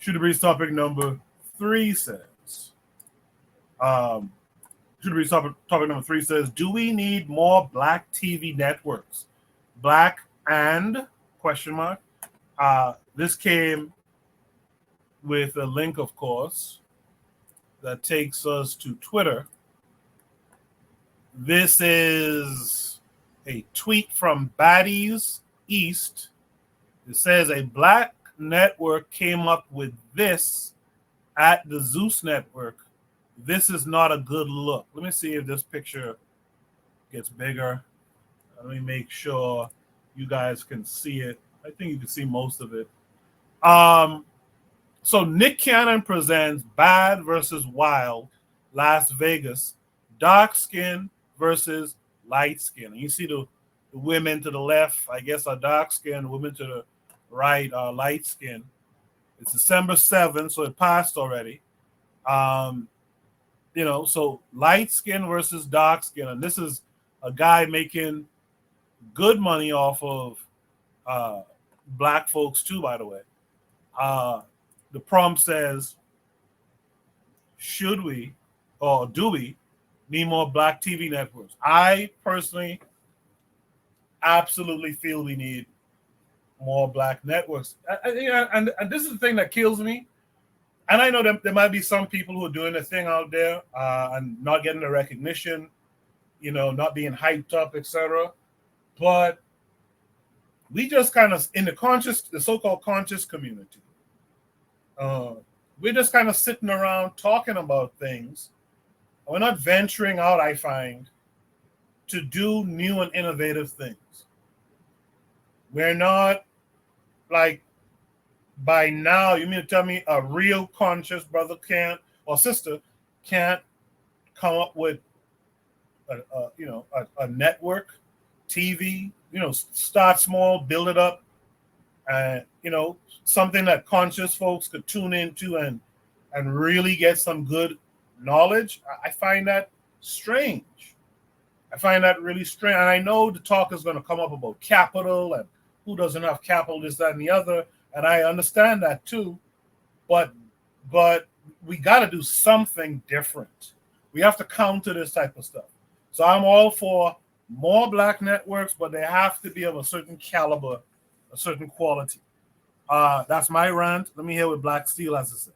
Shooter Breeze topic number 3 says, um, Shooter Breeze topic number 3 says, do we need more black TV networks? Black and question mark. This came with a link, of course, that takes us to Twitter. This is a tweet from Baddies East. It says a black network came up with this at the Zeus network. This is not a good look. Let me see if this picture gets bigger. Let me make sure you guys can see it. I think you can see most of it. So Nick Cannon presents Bad versus Wild, Las Vegas, dark skin versus light skin. And you see the women to the left, I guess, are dark skin. Women to the right are light skin. It's December 7th, so it passed already. So light skin versus dark skin. And this is a guy making good money off of black folks too, by the way. The prompt says, should we or do we need more black TV networks? I personally absolutely feel we need more black networks. And this is the thing that kills me. And I know that there might be some people who are doing the thing out there and not getting the recognition, not being hyped up, etc. But we just kind of, in the so-called conscious community, we're just kind of sitting around talking about things. We're not venturing out, I find, to do new and innovative things. We're not like, by now, you mean to tell me a real conscious brother can't or sister can't come up with a network, TV, start small, build it up, and something that conscious folks could tune into and really get some good knowledge. I find that strange. I find that really strange. And I know the talk is going to come up about capital and who doesn't have capital, this, that, and the other. And I understand that too. But we got to do something different. We have to counter this type of stuff. So I'm all for more black networks, but they have to be of a certain caliber, a certain quality. That's my rant. Let me hear what Black Steel has to say.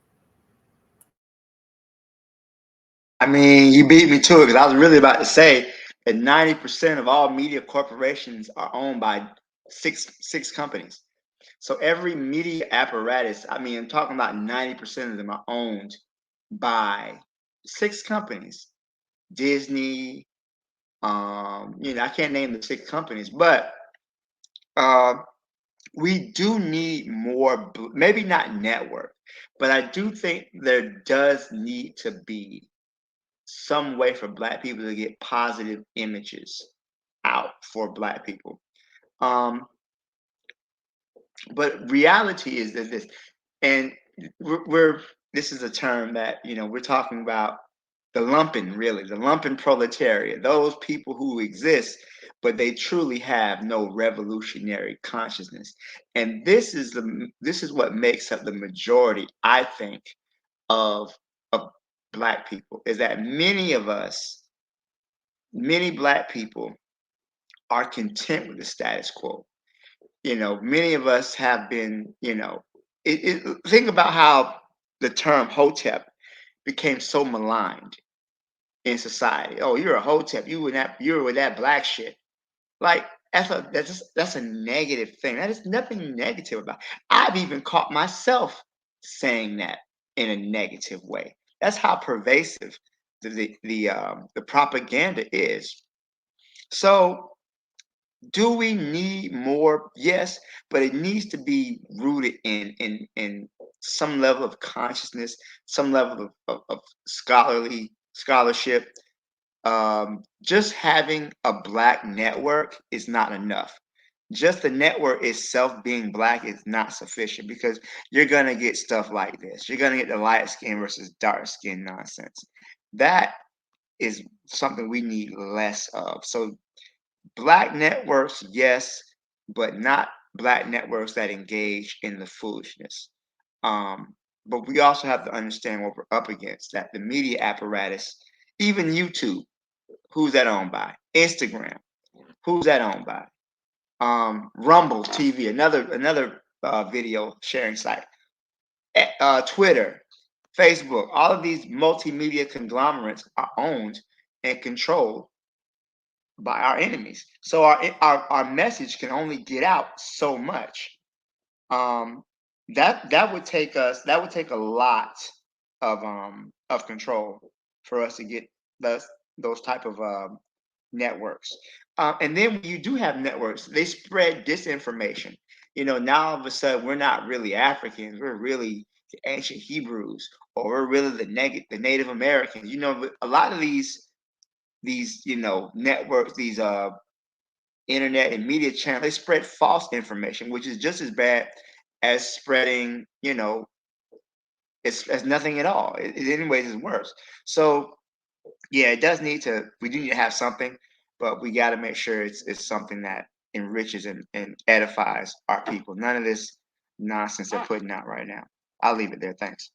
I mean, you beat me to it because I was really about to say that 90% of all media corporations are owned by six companies. So every media apparatus, I mean, I'm talking about 90% of them are owned by 6 companies. Disney, I can't name the 6 companies, but we do need more, maybe not network, but I do think there does need to be some way for black people to get positive images out for black people. But reality is that this, and we're this is a term that we're talking about the lumpen proletariat, those people who exist, but they truly have no revolutionary consciousness. And this is what makes up the majority, I think, of black people, is that many black people are content with the status quo. Many of us have been, think about how the term Hotep became so maligned in society. Oh, you're a Hotep. You were with that black shit. Like that's a negative thing. That is nothing negative about it. I've even caught myself saying that in a negative way. That's how pervasive the propaganda is. So, do we need more? Yes, but it needs to be rooted in some level of consciousness, some level of scholarship. Just having a black network is not enough. Just the network itself being black is not sufficient, because you're gonna get stuff like this. You're gonna get the light skin versus dark skin nonsense. That is something we need less of. So black networks, yes, but not black networks that engage in the foolishness. but we also have to understand what we're up against. That the media apparatus, even YouTube, who's that owned by? Instagram, who's that owned by? Rumble TV, another video sharing site. Twitter, Facebook, all of these multimedia conglomerates are owned and controlled by our enemies. So our message can only get out so much. Um, that would take us. That would take a lot of control for us to get those type of networks. And then when you do have networks, they spread disinformation. Now all of a sudden we're not really Africans. We're really the ancient Hebrews, or we're really the Native Americans. A lot of these networks, these internet and media channels, they spread false information, which is just as bad as spreading, it's as nothing at all. It anyways is worse. So yeah, it does need to. We do need to have something, but we got to make sure it's something that enriches and edifies our people. None of this nonsense they're putting out right now. I'll leave it there. Thanks.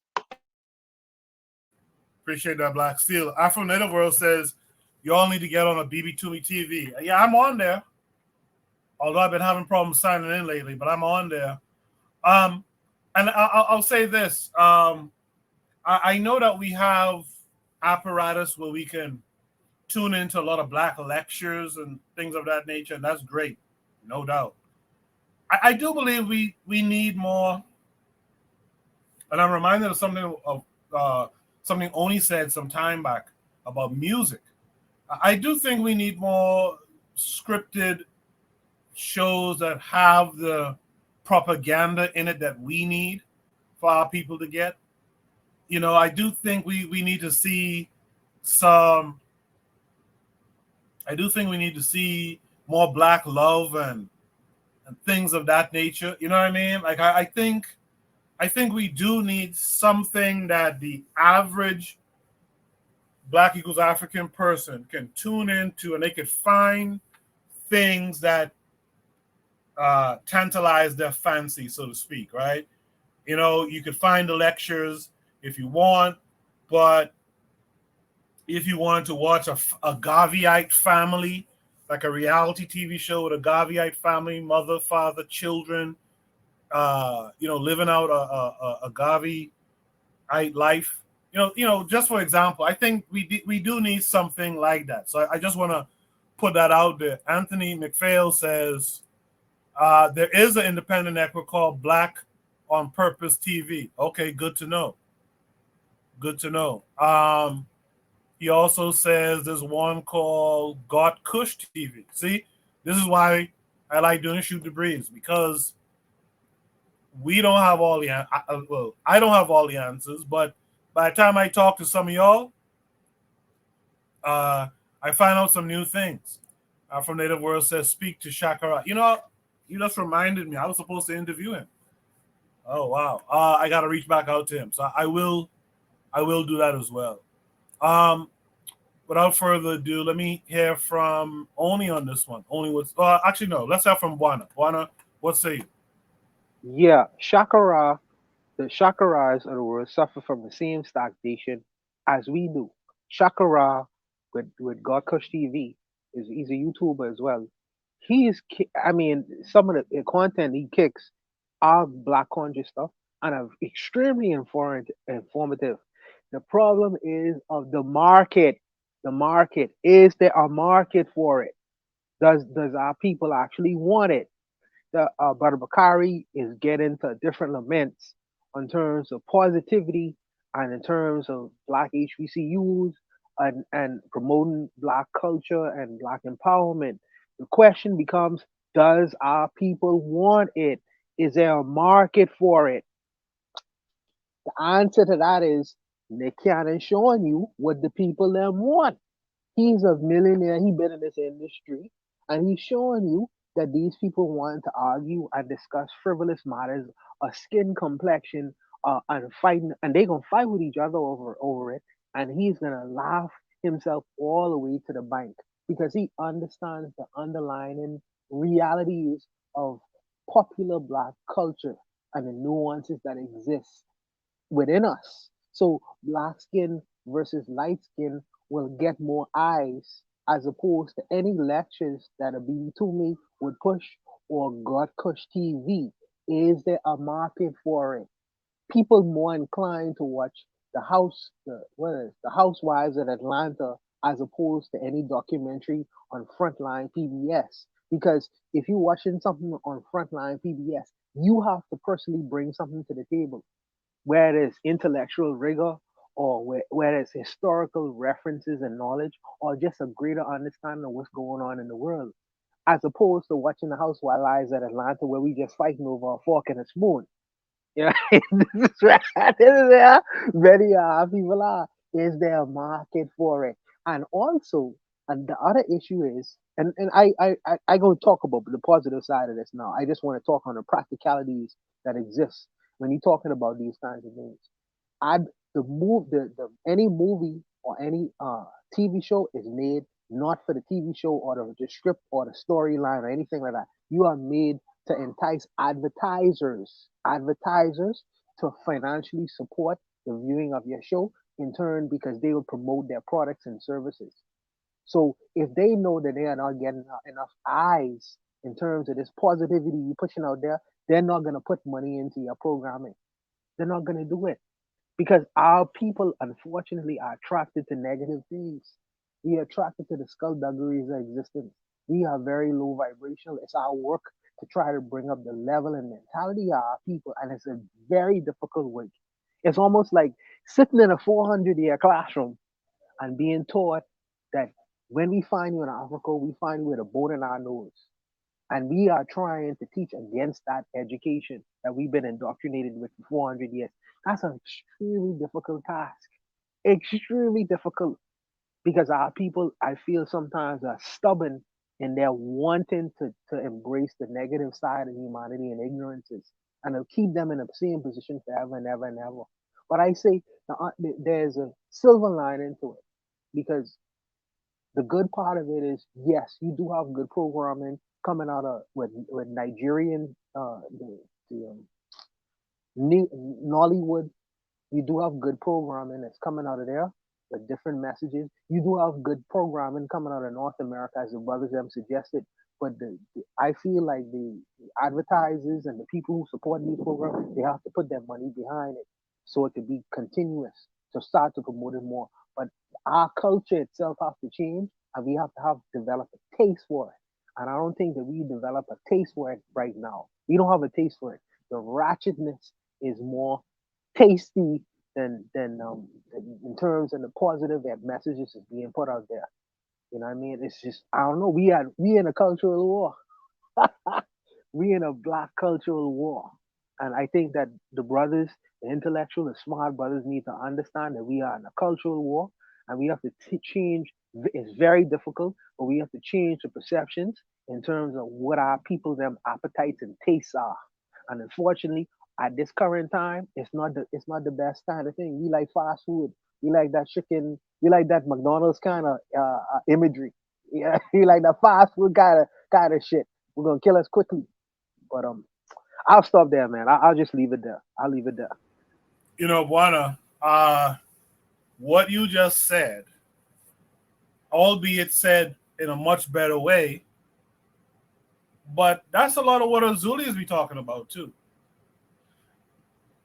Appreciate that, Black Steel. Afro Native World says you all need to get on a BB Toomey TV. Yeah, I'm on there. Although I've been having problems signing in lately, but I'm on there. Um, and I'll say this: I know that we have apparatus where we can tune into a lot of Black lectures and things of that nature, and that's great, no doubt. I do believe we need more, and I'm reminded of something Oni said some time back about music. I do think we need more scripted shows that have the propaganda in it that we need for our people to get. I do think we need to see some. I do think we need to see more Black love and things of that nature. You know what I mean? Like I think we do need something that the average Black equals African person can tune into, and they could find things that tantalize their fancy, so to speak, right? You could find the lectures if you want, but if you wanted to watch a Gaviite family, like a reality TV show with a Gaviite family, mother, father, children, living out a Gaviite life, just for example, I think we do need something like that. So I just want to put that out there. Anthony McPhail says there is an independent network called Black on Purpose TV. Okay, good to know. Good to know. He also says there's one called Got Kush TV. See, this is why I like doing Shoot the Breeze, because we don't have all the well, I don't have all the answers, but by the time I talk to some of y'all, I find out some new things. From Native World says, speak to Shakara. You just reminded me. I was supposed to interview him. Oh wow. I got to reach back out to him. So I will do that as well. Um, Without further ado, let me hear from Oni on this one. Oni was actually no. Let's have from Buana. Buana, what say you? Yeah, the Shakaras of the world suffer from the same stagnation as we do. Shakara with God Kush TV he's a YouTuber as well. I mean, some of the content he kicks are Black conscious stuff and are extremely informative. The problem is of the market. The market, is there a market for it? Does our people actually want it? The Brother Bakari is getting to different laments in terms of positivity and in terms of Black HBCUs and promoting Black culture and Black empowerment. The question becomes, does our people want it? Is there a market for it? The answer to that is Nick Cannon showing you what the people them want. He's a millionaire. He been in this industry, and he's showing you that these people want to argue and discuss frivolous matters, a skin complexion, and fighting, and they gonna fight with each other over it. And he's gonna laugh himself all the way to the bank because he understands the underlying realities of popular Black culture and the nuances that exist. within us. So black skin versus light skin will get more eyes as opposed to any lectures that a BB2 me would push or God Kush TV. Is there a market for it? People more inclined to watch the Housewives of Atlanta as opposed to any documentary on Frontline PBS. Because if you're watching something on Frontline PBS, you have to personally bring something to the table, whether it's intellectual rigor or whether it's historical references and knowledge or just a greater understanding of what's going on in the world, as opposed to watching the Housewives at Atlanta where we just fighting over a fork and a spoon. You know, this is right. This is where many people are. Is there a market for it? And also, and the other issue is, and I go talk about the positive side of this now. I just want to talk on the practicalities that exist when you're talking about these kinds of things. I the any movie or any TV show is made not for the TV show or the script or the storyline or anything like that. You are made to entice advertisers to financially support the viewing of your show in turn because they will promote their products and services. So if they know that they are not getting enough eyes in terms of this positivity you're pushing out there, they're not going to put money into your programming. They're not going to do it because our people, unfortunately, are attracted to negative things. We are attracted to the skullduggeries of existence. We are very low vibrational. It's our work to try to bring up the level and mentality of our people, and it's a very difficult work. It's almost like sitting in a 400-year classroom and being taught that when we find you in Africa, we find you with a bone in our nose. And we are trying to teach against that education that we've been indoctrinated with for 400 years. That's an extremely difficult task. Extremely difficult because our people, I feel sometimes are stubborn in their wanting to embrace the negative side of humanity and ignorances. And it'll keep them in the same position forever and ever and ever. But I say there's a silver lining to it because the good part of it is yes, you do have good programming coming out of with Nigerian the Nollywood. You do have good programming that's coming out of there with different messages. You do have good programming coming out of North America, as the brothers have suggested. But I feel like the advertisers and the people who support these programs, they have to put their money behind it so it can be continuous to start to promote it more. But our culture itself has to change, and we have to have develop a taste for it. And I don't think that we develop a taste for it right now. We don't have a taste for it. The ratchetness is more tasty than in terms of the positive that messages is being put out there. You know what I mean? It's just I don't know. We in a cultural war. We in a black cultural war. And I think that the brothers, the intellectual, the smart brothers need to understand that we are in a cultural war and we have to change. It's very difficult, but we have to change the perceptions in terms of what our people, them appetites and tastes are. And unfortunately, at this current time, it's not the best kind of thing. We like fast food. We like that chicken. We like that McDonald's kind of imagery. Yeah, we like that fast food kind of shit. We're gonna kill us quickly. But I'll stop there, man. I'll just leave it there. I'll leave it there. Buana, what you just said, albeit said in a much better way, but that's a lot of what Azuli's be talking about too.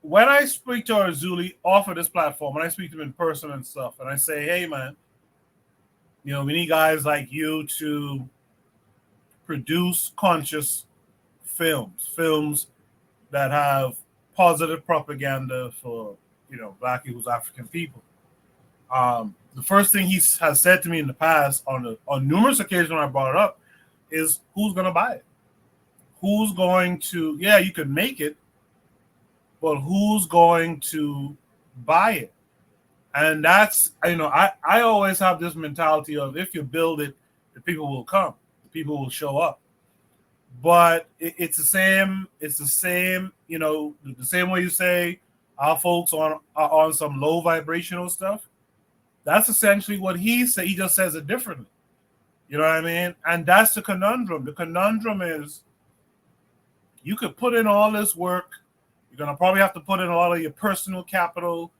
When I speak to Arzuli off of this platform, when I speak to him in person and stuff, and I say, hey man, we need guys like you to produce conscious films that have positive propaganda for, black people's African people. The first thing he has said to me in the past on numerous occasions when I brought it up is who's going to buy it? Who's going to, yeah, you can make it, but who's going to buy it? And that's, I always have this mentality of if you build it, the people will come, the people will show up. But it's the same, the same way you say our folks are on some low vibrational stuff. That's essentially what he said. He just says it differently. You know what I mean? And that's the conundrum. The conundrum is you could put in all this work You're gonna probably have to put in a lot of your personal capital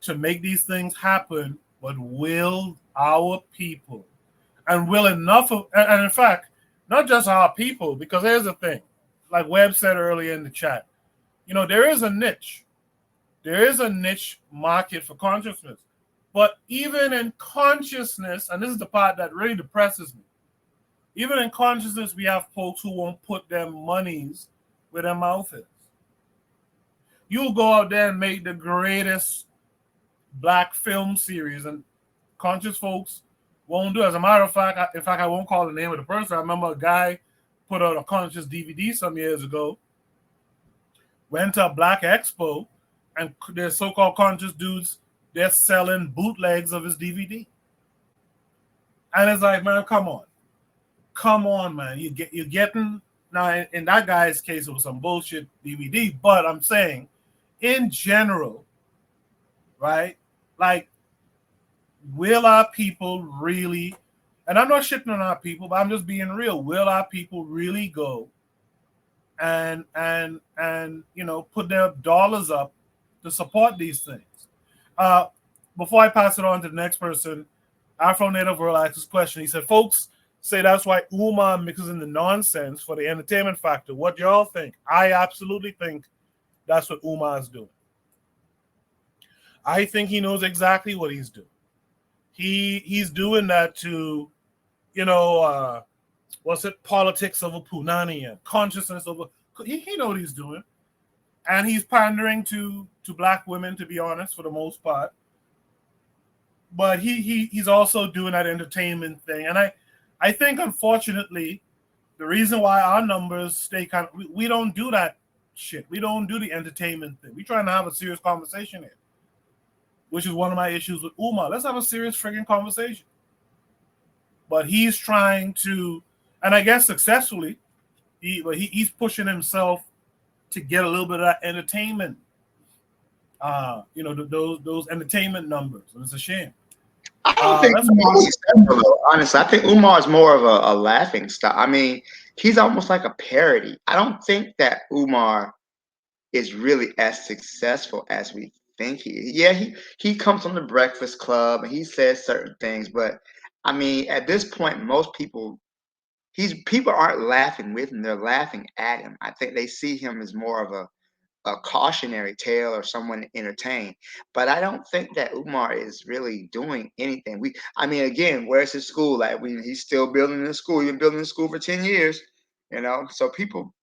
to make these things happen. But will our people, and will enough of, and in fact, not just our people, because here's the thing, like Webb said earlier in the chat, there is a niche. There is a niche market for consciousness. But even in consciousness, and this is the part that really depresses me, even in consciousness, we have folks who won't put their monies where their mouth is. You'll go out there and make the greatest black film series, and conscious folks won't do it. As a matter of fact, I won't call the name of the person. I remember a guy put out a conscious DVD some years ago, went to a black expo, and there's so-called conscious dudes, they're selling bootlegs of his DVD. And it's like, man, come on, man. You're getting, now in that guy's case, it was some bullshit DVD, but I'm saying, in general, right? Like, will our people really, and I'm not shitting on our people, but I'm just being real. Will our people really go and put their dollars up to support these things? Before I pass it on to the next person, Afro Native World asked this question. He said, folks say that's why Umar mixes in the nonsense for the entertainment factor. What y'all think? I absolutely think that's what Umar is doing. I think he knows exactly what he's doing. He's doing that to, what's it? Politics over Punani and consciousness over. He knows what he's doing, and he's pandering to black women, to be honest, for the most part. But he's also doing that entertainment thing, and I think unfortunately, the reason why our numbers stay we don't do that shit. We don't do the entertainment thing. We're trying to have a serious conversation here, which is one of my issues with Umar. Let's have a serious friggin' conversation. But he's trying to, and I guess successfully, he's pushing himself to get a little bit of that entertainment, those entertainment numbers, and it's a shame. I don't think Umar's successful, though, honestly. I think Umar is more of a laughing stock. I mean, he's almost like a parody. I don't think that Umar is really as successful as we think he is. Yeah, he comes on the Breakfast Club and he says certain things, but I mean, at this point, most people people aren't laughing with him; they're laughing at him. I think they see him as more of a cautionary tale or someone to entertain. But I don't think that Umar is really doing anything. I mean, again, where's his school? Like, he's still building the school. He's been building the school for 10 years. So people,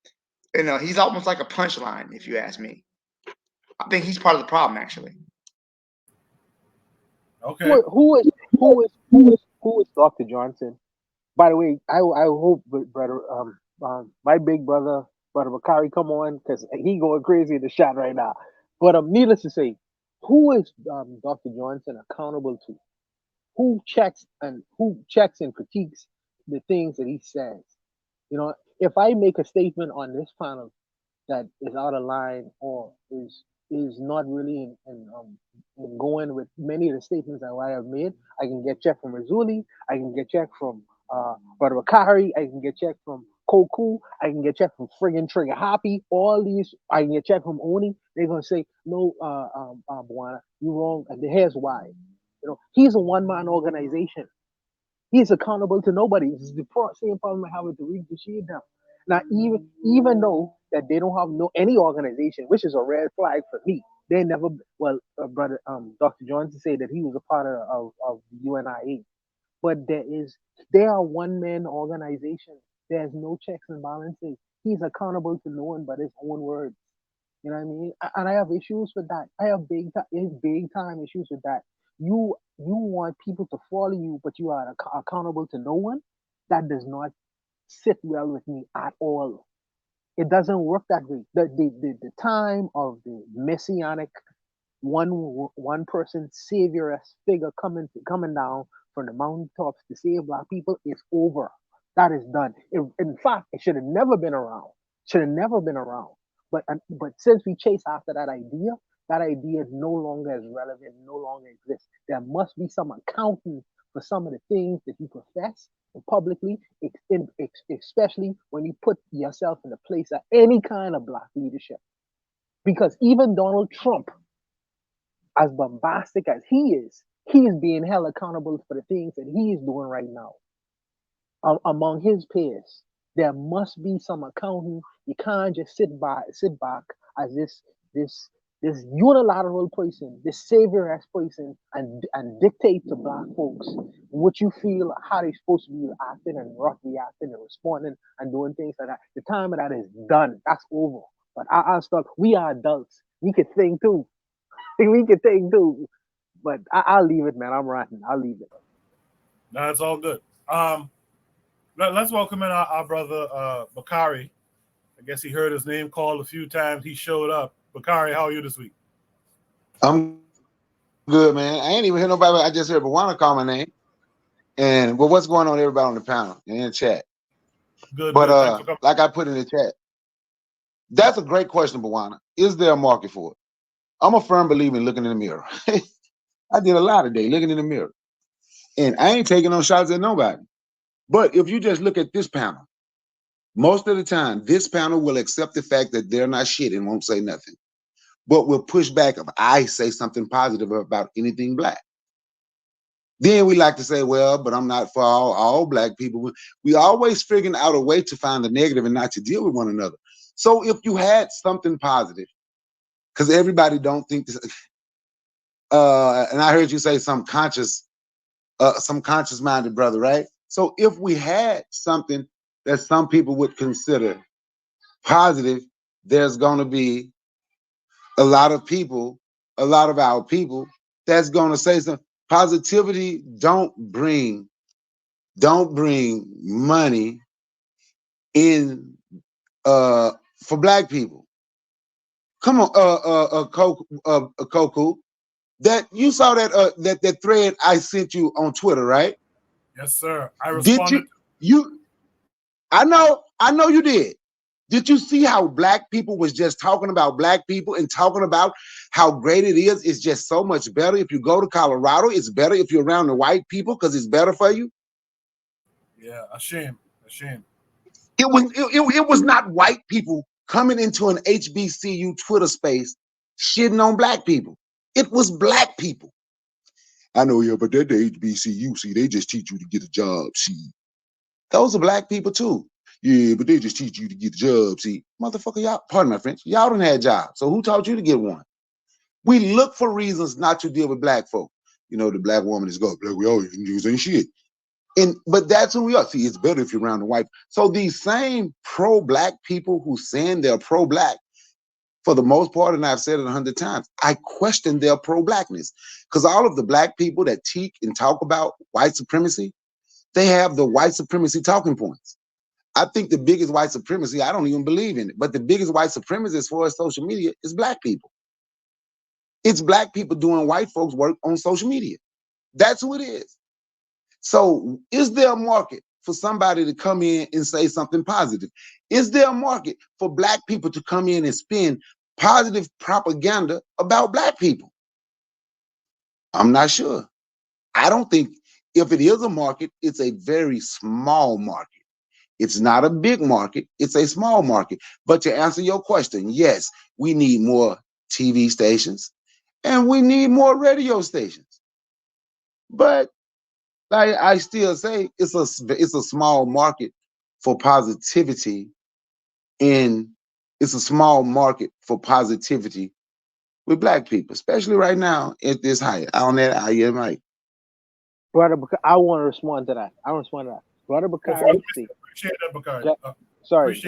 he's almost like a punchline, if you ask me. I think he's part of the problem, actually. Okay. Who is Dr. Johnson? By the way, I hope brother my big brother Bakari come on because he going crazy in the chat right now. But needless to say, who is Dr. Johnson accountable to? Who checks and critiques the things that he says? If I make a statement on this panel that is out of line or is not really in going with many of the statements that I have made, I can get checked from Razuli, I can get checked from Brother Wakari, I can get checked from Koku, I can get checked from friggin' Trigger Happy, all these, I can get checked from Oni. They're gonna say, no, Buana, you wrong, and here's why. He's a one-man organization. He's accountable to nobody. This is the same problem I have with the Read the Shade now. Now, even though that they don't have any organization, which is a red flag for me, they never. Well, brother, Dr. Johnson said that he was a part of UNIA, but they are one man organization. There's no checks and balances. He's accountable to no one but his own words. You know what I mean? And I have issues with that. I have big time issues with that. You want people to follow you, but you are accountable to no one. That does not sit well with me at all. It doesn't work that way. The time of the messianic one person savioress figure coming down from the mountaintops to save black people is over. That is done. In fact, it should have never been around. Should have never been around. But since we chase after that idea no longer is relevant, no longer exists. There must be some accounting for some of the things that you profess publicly, especially when you put yourself in the place of any kind of black leadership. Because even Donald Trump, as bombastic as he is being held accountable for the things that he is doing right now among his peers. There must be some accounting. You can't just sit back as this this unilateral person, this savior person, and dictate to black folks what you feel, how they're supposed to be acting and reacting and responding and doing things like that. The time of that is done. That's over. But I stuck. We are adults. We can think too. We can think too. But I'll leave it, man. I'm ranting. I'll leave it. No, it's all good. Let's welcome in our brother Bakari. I guess he heard his name called a few times. He showed up. Bakari, how are you this week? I'm good, man. I ain't even hear nobody. I just heard Bawana call my name. And well, what's going on, everybody on the panel and in the chat? Good. But like I put in the chat, that's a great question, Bawana. Is there a market for it? I'm a firm believer in looking in the mirror. I did a lot today looking in the mirror, and I ain't taking no shots at nobody. But if you just look at this panel, most of the time, this panel will accept the fact that they're not shit and won't say nothing, but will push back if I say something positive about anything black. Then we like to say, well, but I'm not for all black people. We always figuring out a way to find the negative and not to deal with one another. So if you had something positive, because everybody don't think this, and I heard you say some conscious-minded brother, right? So if we had something that some people would consider positive, there's going to be a lot of people, a lot of our people that's going to say something. Positivity don't bring money in for black people. Come on, Koku. That you saw that thread I sent you on Twitter, right? Yes, sir. I responded. I know you did. Did you see how black people was just talking about black people and talking about how great it is? It's just so much better if you go to Colorado. It's better if you're around the white people because it's better for you. Yeah, a shame. It was not white people coming into an HBCU Twitter space shitting on black people. It was black people. I know, yeah, but they're the HBCU. See, they just teach you to get a job. See, those are black people too. Yeah, but they just teach you to get a job. See, motherfucker, y'all, pardon my French, y'all don't have jobs. So who taught you to get one? We look for reasons not to deal with black folk. You know, the black woman is go, black, we all use ain't shit. But that's who we are. See, it's better if you're around the white. So these same pro-black people who saying they're pro-black, for the most part, and I've said it 100 times, I question their pro-blackness. Because all of the black people that teach and talk about white supremacy, they have the white supremacy talking points. I think the biggest white supremacy, I don't even believe in it, but the biggest white supremacy as far as social media is black people. It's black people doing white folks work on social media. That's who it is. So is there a market for somebody to come in and say something positive? Is there a market for black people to come in and spin positive propaganda about black people? I'm not sure. I don't think if it is a market, it's a very small market. It's not a big market, it's a small market. But to answer your question, yes, we need more TV stations and we need more radio stations. But I still say it's a small market for positivity, and it's a small market for positivity with black people, especially right now at this height. On that, I am right. Brother, I want to respond to that. Brother Bakari, see. Appreciate that, Bakari. Sorry.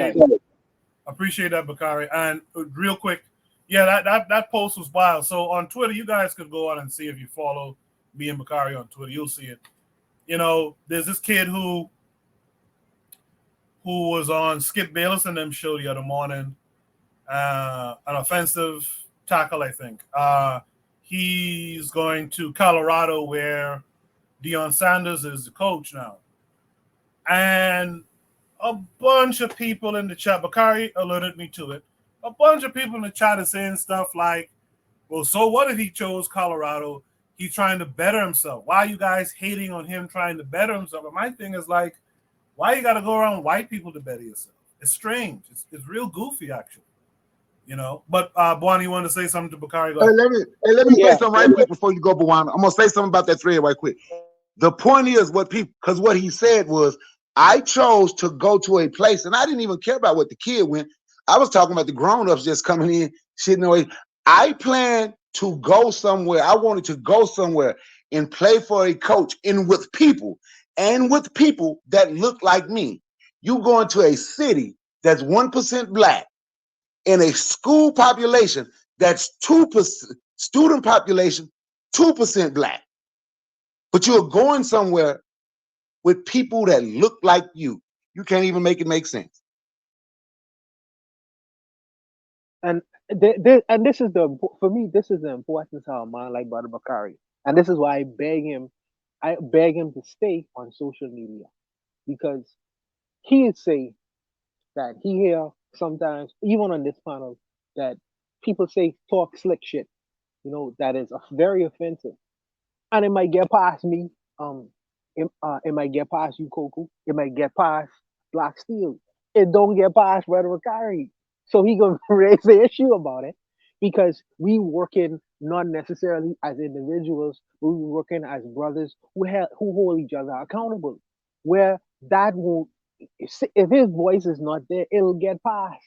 Appreciate that, Bakari. And real quick, yeah, that post was wild. So on Twitter, you guys could go on and see if you follow me and Bakari on Twitter. You'll see it. You know, there's this kid who was on Skip Bayless and them show the other morning. An offensive tackle, I think. He's going to Colorado where Deion Sanders is the coach now. And a bunch of people in the chat, Bakari alerted me to it, a bunch of people in the chat are saying stuff like, well, so what if he chose Colorado? He's trying to better himself. Why are you guys hating on him trying to better himself? And my thing is like, why you got to go around white people to better yourself? It's strange. It's real goofy, actually. But Buwan, you want to say something to Bakari? Go Hey, ahead. let me say Yeah. something right quick before you go, Bawana. I'm gonna say something about that thread right quick. The point is what people, because what he said was, I chose to go to a place, and I didn't even care about what the kid went. I was talking about the grown-ups just coming in, shitting away. I planned to go somewhere. I wanted to go somewhere and play for a coach and with people that look like me. You go into a city that's 1% black in a school population that's 2% student population, 2% black. But you're going somewhere with people that look like you. You can't even make it make sense. And this is for me. This is the importance of a man like Brother Bakari, and this is why I beg him. I beg him to stay on social media because he would say that he hear sometimes, even on this panel, that people say talk slick shit. That is very offensive, and it might get past me. It might get past you, Coco. It might get past Black Steel. It don't get past Brother Ricari. So he gonna raise the issue about it because we working not necessarily as individuals, but we working as brothers who hold each other accountable. Where that won't, if his voice is not there, it'll get past.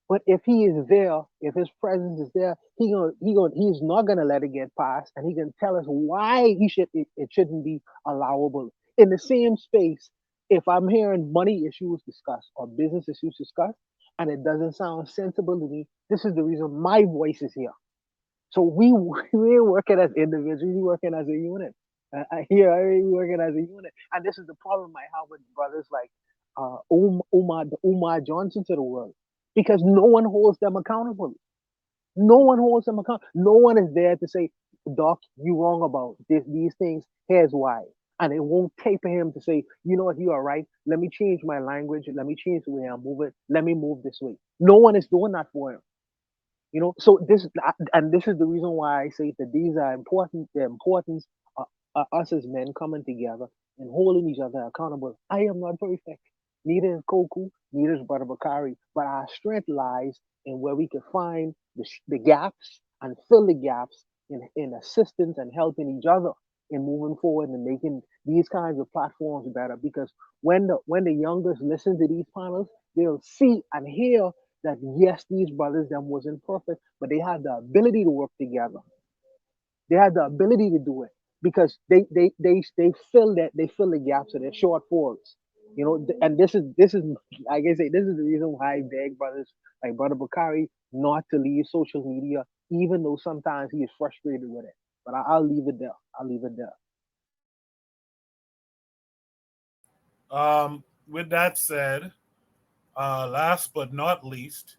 But if he is there, if his presence is there, he's not gonna let it get past, and he can tell us why it shouldn't be allowable in the same space. If I'm hearing money issues discussed or business issues discussed, and it doesn't sound sensible to me, this is the reason my voice is here. So we ain't working as individuals, we working as a unit. We working as a unit, and this is the problem I have with brothers like Umar Johnson to the world, because no one holds them accountable. No one holds them accountable. No one is there to say, "Doc, you wrong about these things. Here's why." And it won't take for him to say, "You know what? You are right. Let me change my language. Let me change the way I move it. Let me move this way." No one is doing that for him. So this is the reason why I say that these are important. The importance of us as men coming together and holding each other accountable. I am not perfect. Neither is Koku, neither is Brother Bakari. But our strength lies in where we can find the gaps and fill the gaps in assistance and helping each other in moving forward and making these kinds of platforms better. Because when the youngest listen to these panels, they'll see and hear that yes, these brothers them wasn't perfect, but they had the ability to work together. They had the ability to do it because they fill the gaps of their shortfalls. And this is like I say, this is the reason why I beg brothers like Brother Bakari not to leave social media, even though sometimes he is frustrated with it. But I'll leave it there. I'll leave it there. With that said, last but not least,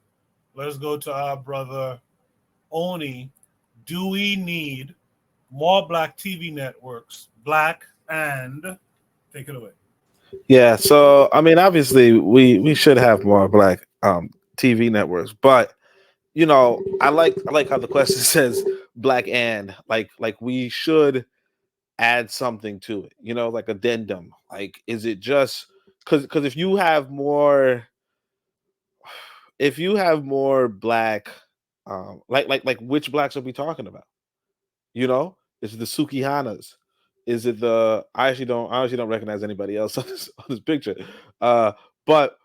let's go to our brother Oni. Do we need more black TV networks? Black and take it away. Yeah, so I mean, obviously, we should have more black TV networks, but I like how the question says black and like we should add something to it, like addendum. Like, is it just because if you have more black, like which blacks are we talking about? Is it the Sukihanas? Is it the I actually don't recognize anybody else on this picture. Uh, but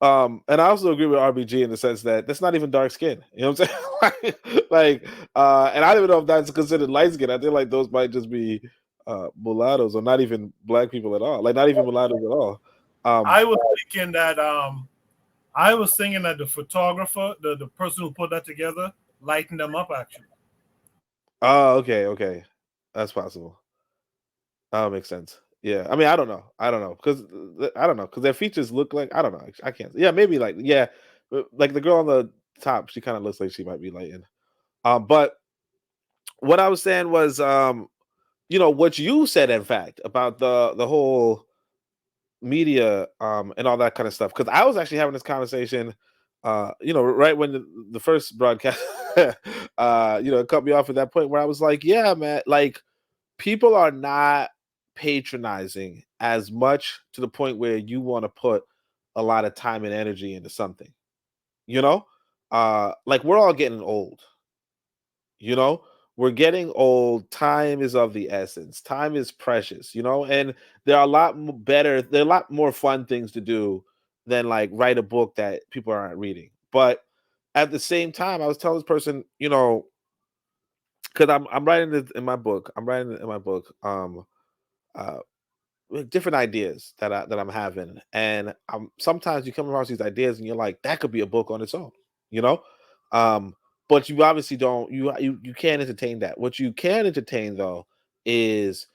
and I also agree with RBG in the sense that that's not even dark skin. You know what I'm saying? And I don't even know if that's considered light skin. I feel like those might just be mulattoes or not even black people at all. Like not even mulattoes at all. Um, I was thinking that the photographer, the person who put that together, lightened them up actually. oh, okay, that's possible. That makes sense. Yeah, I mean, I don't know because their features look like I don't know. I can't. Yeah, maybe like the girl on the top. She kind of looks like she might be lightened. But what I was saying was, what you said, in fact, about the whole media and all that kind of stuff. Because I was actually having this conversation, right when the first broadcast, it cut me off at that point where I was like, yeah, man, like people are not patronizing as much to the point where you want to put a lot of time and energy into something, you know? like we're all getting old. You know, we're getting old. Time is of the essence. Time is precious, you know, and there are a lot better, there are a lot more fun things to do than like write a book that people aren't reading. But at the same time, I was telling this person, you know, because I'm writing it in my book. I'm writing it in my book. Uh, with different ideas that I'm having, and sometimes you come across these ideas and you're like, that could be a book on its own, you know. Um, but you obviously don't. You can't entertain that. What you can entertain though is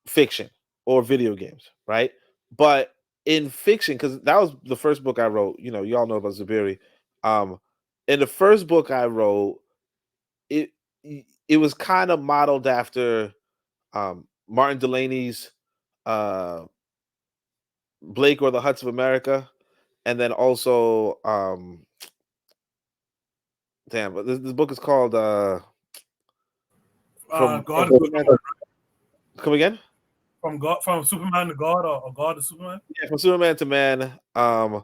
fiction or video games, right? But in fiction, because that was the first book I wrote. You know, you all know about Zubiri. Um, in the first book I wrote, it it was kind of modeled after Martin Delaney's uh Blake or the Huts of America, and then also damn, but this book is called from God to Superman. Superman, Come again? from Superman to God, or God to Superman. Yeah, from Superman to Man. Uh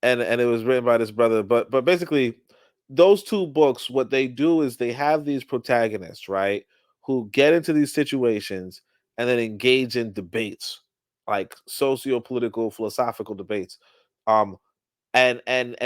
and it was written by this brother, but basically those two books, what they do is they have these protagonists, right, who get into these situations and then engage in debates, like socio-political, philosophical debates. Um, and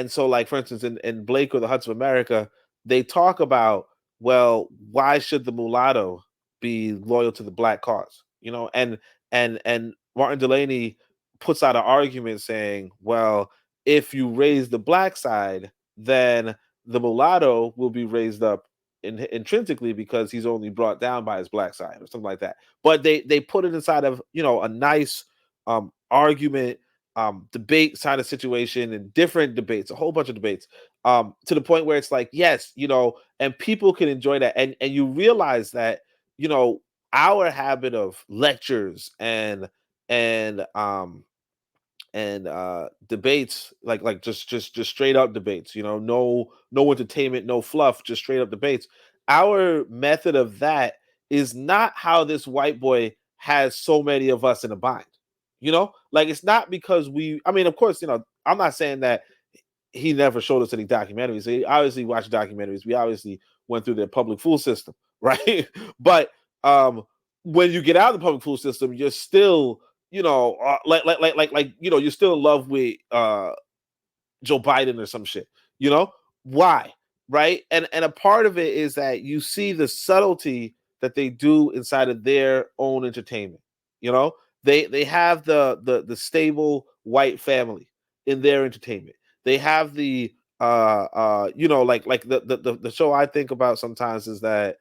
so like for instance in Blake or the Huts of America, they talk about, well, why should the mulatto be loyal to the black cause, you know, and Martin Delaney puts out an argument saying, well, if you raise the black side, then the mulatto will be raised up intrinsically because he's only brought down by his black side or something like that. But they put it inside of, you know, a nice argument, debate side of situation, and different debates, a whole bunch of debates, to the point where it's like, yes, you know, and people can enjoy that, and you realize that, you know, our habit of lectures and debates, like just straight up debates, you know, no entertainment, no fluff, just straight up debates. Our method of that is not how this white boy has so many of us in a bind, you know, like it's not because I mean, of course, you know, I'm not saying that he never showed us any documentaries. He obviously watched documentaries. We obviously went through the public fool system, right? But when you get out of the public fool system, you're still, you know, you know, you're still in love with Joe Biden or some shit. You know why, right? And a part of it is that you see the subtlety that they do inside of their own entertainment. You know, they have the stable white family in their entertainment. They have the you know, like the show I think about sometimes is that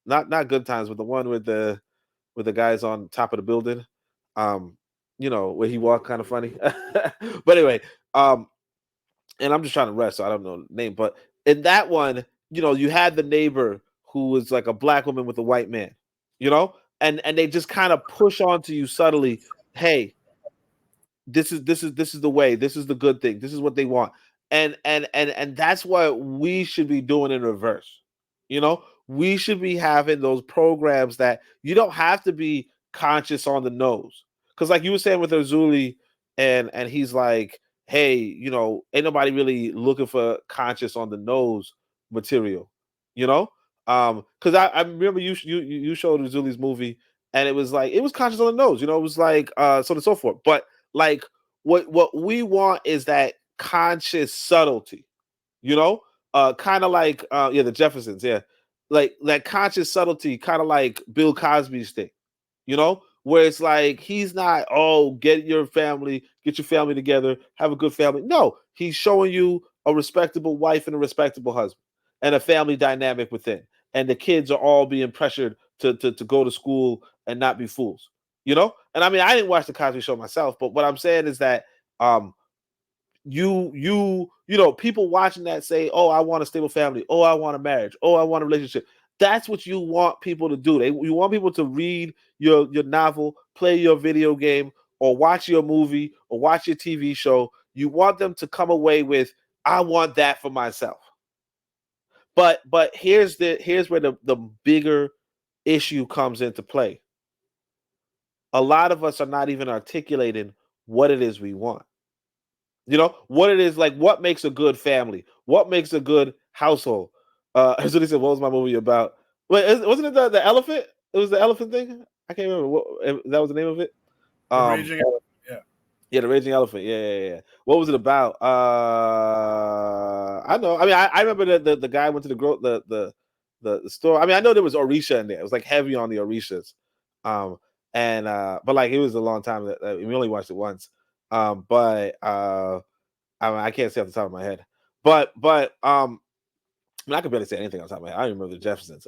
not Good Times, but the one with the guys on top of the building. Um, you know, where he walked kind of funny. But anyway, and I'm just trying to rest, so I don't know the name. But in that one, you know, you had the neighbor who was like a black woman with a white man, you know, and they just kind of push onto you subtly, hey, this is the way, this is the good thing, this is what they want, and that's what we should be doing in reverse. You know, we should be having those programs that you don't have to be conscious on the nose, because like you were saying with Azuli, and he's like, hey, you know, ain't nobody really looking for conscious on the nose material, you know. Because I remember you showed Azuli's movie, and it was like it was conscious on the nose, you know, it was like so on and so forth. But like what we want is that conscious subtlety, you know, kind of like yeah, the Jeffersons, yeah, like that conscious subtlety, kind of like Bill Cosby's thing, you know, where it's like he's not, oh, get your family together, have a good family. No, he's showing you a respectable wife and a respectable husband and a family dynamic within, and the kids are all being pressured to go to school and not be fools, you know. And I mean, I didn't watch the Cosby Show myself, but what I'm saying is that um you know, people watching that say, oh, I want a stable family, oh, I want a marriage, oh, I want a relationship. That's what you want people to do. You want people to read your novel, play your video game, or watch your movie, or watch your TV show. You want them to come away with, I want that for myself. But here's where the bigger issue comes into play. A lot of us are not even articulating what it is we want. You know what it is like. What makes a good family? What makes a good household? So they said, "What was my movie about?" Wait, wasn't it the elephant? It was the elephant thing. I can't remember what that was the name of it. The Raging Elephant, yeah. Yeah, the Raging Elephant. Yeah. What was it about? I know. I mean, I remember the guy went to the store. I mean, I know there was Orisha in there. It was like heavy on the Orishas. But like it was a long time that we only watched it once. But I mean, I can't say off the top of my head. But I mean, I can barely say anything off the top of my head. I don't remember the Jeffersons.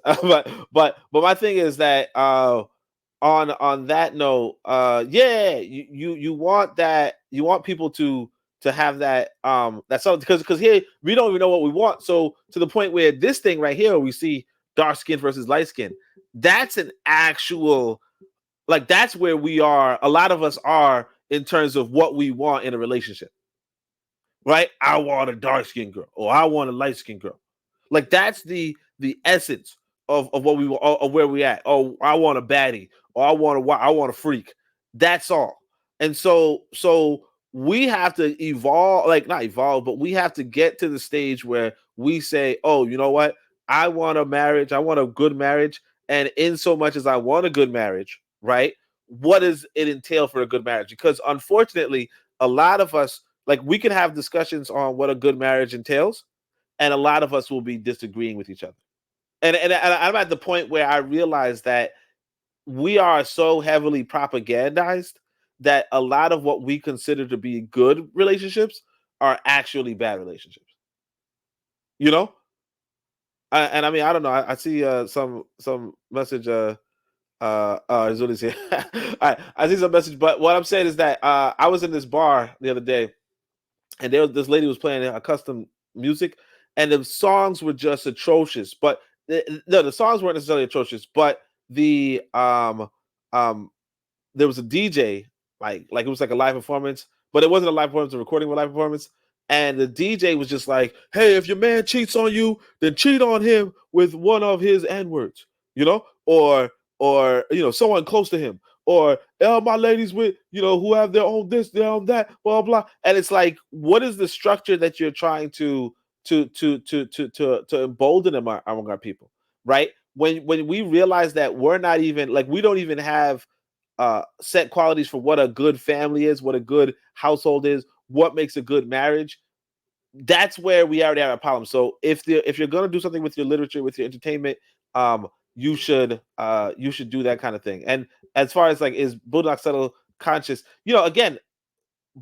but my thing is that on that note, you want that, you want people to have that that's something, because here we don't even know what we want. So to the point where this thing right here, we see dark skin versus light skin. That's an actual, like, that's where we are. A lot of us are in terms of what we want in a relationship, right? I want a dark skinned girl, or I want a light skinned girl. Like that's the essence of what we want, of where we at. Oh, I want a baddie, or I want a freak. That's all. And so we have to evolve, like not evolve, but we have to get to the stage where we say, oh, you know what? I want a marriage. I want a good marriage. And in so much as I want a good marriage, right? What does it entail for a good marriage? Because unfortunately, a lot of us, like, we can have discussions on what a good marriage entails, and a lot of us will be disagreeing with each other. And I'm at the point where I realize that we are so heavily propagandized that a lot of what we consider to be good relationships are actually bad relationships. You know? And I mean, I don't know. I see some message. Zuli's here. I see some message, but what I'm saying is that I was in this bar the other day, and this lady was playing a custom music, and the songs were just atrocious. But the songs weren't necessarily atrocious, but the there was a DJ, like it was like a live performance, but it wasn't a live performance, a recording of a live performance. And the DJ was just like, "Hey, if your man cheats on you, then cheat on him with one of his N-words, you know, or you know, someone close to him, or my ladies with, you know, who have their own this, their own that, blah blah." And it's like, what is the structure that you're trying to embolden among our people, right? When we realize that we're not even, like, we don't even have set qualities for what a good family is, what a good household is, what makes a good marriage. That's where we already have a problem. So if you're going to do something with your literature, with your entertainment, you should do that kind of thing. And as far as, like, is Boondocks Settle conscious, you know, again,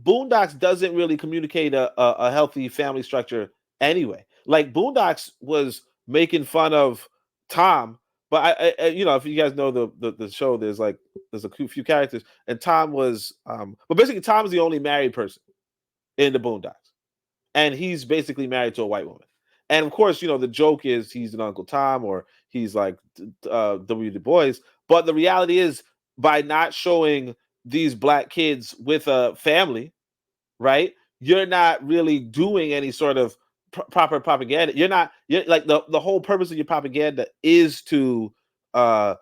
Boondocks doesn't really communicate a healthy family structure anyway. Like, Boondocks was making fun of Tom, but I you know, if you guys know the show, there's a few characters, and Tom was but basically Tom is the only married person in the Boondocks, and he's basically married to a white woman. And of course, you know, the joke is he's an Uncle Tom, or he's like W. Du Bois. But the reality is, by not showing these black kids with a family, right, you're not really doing any sort of proper propaganda. You're like, the whole purpose of your propaganda is to put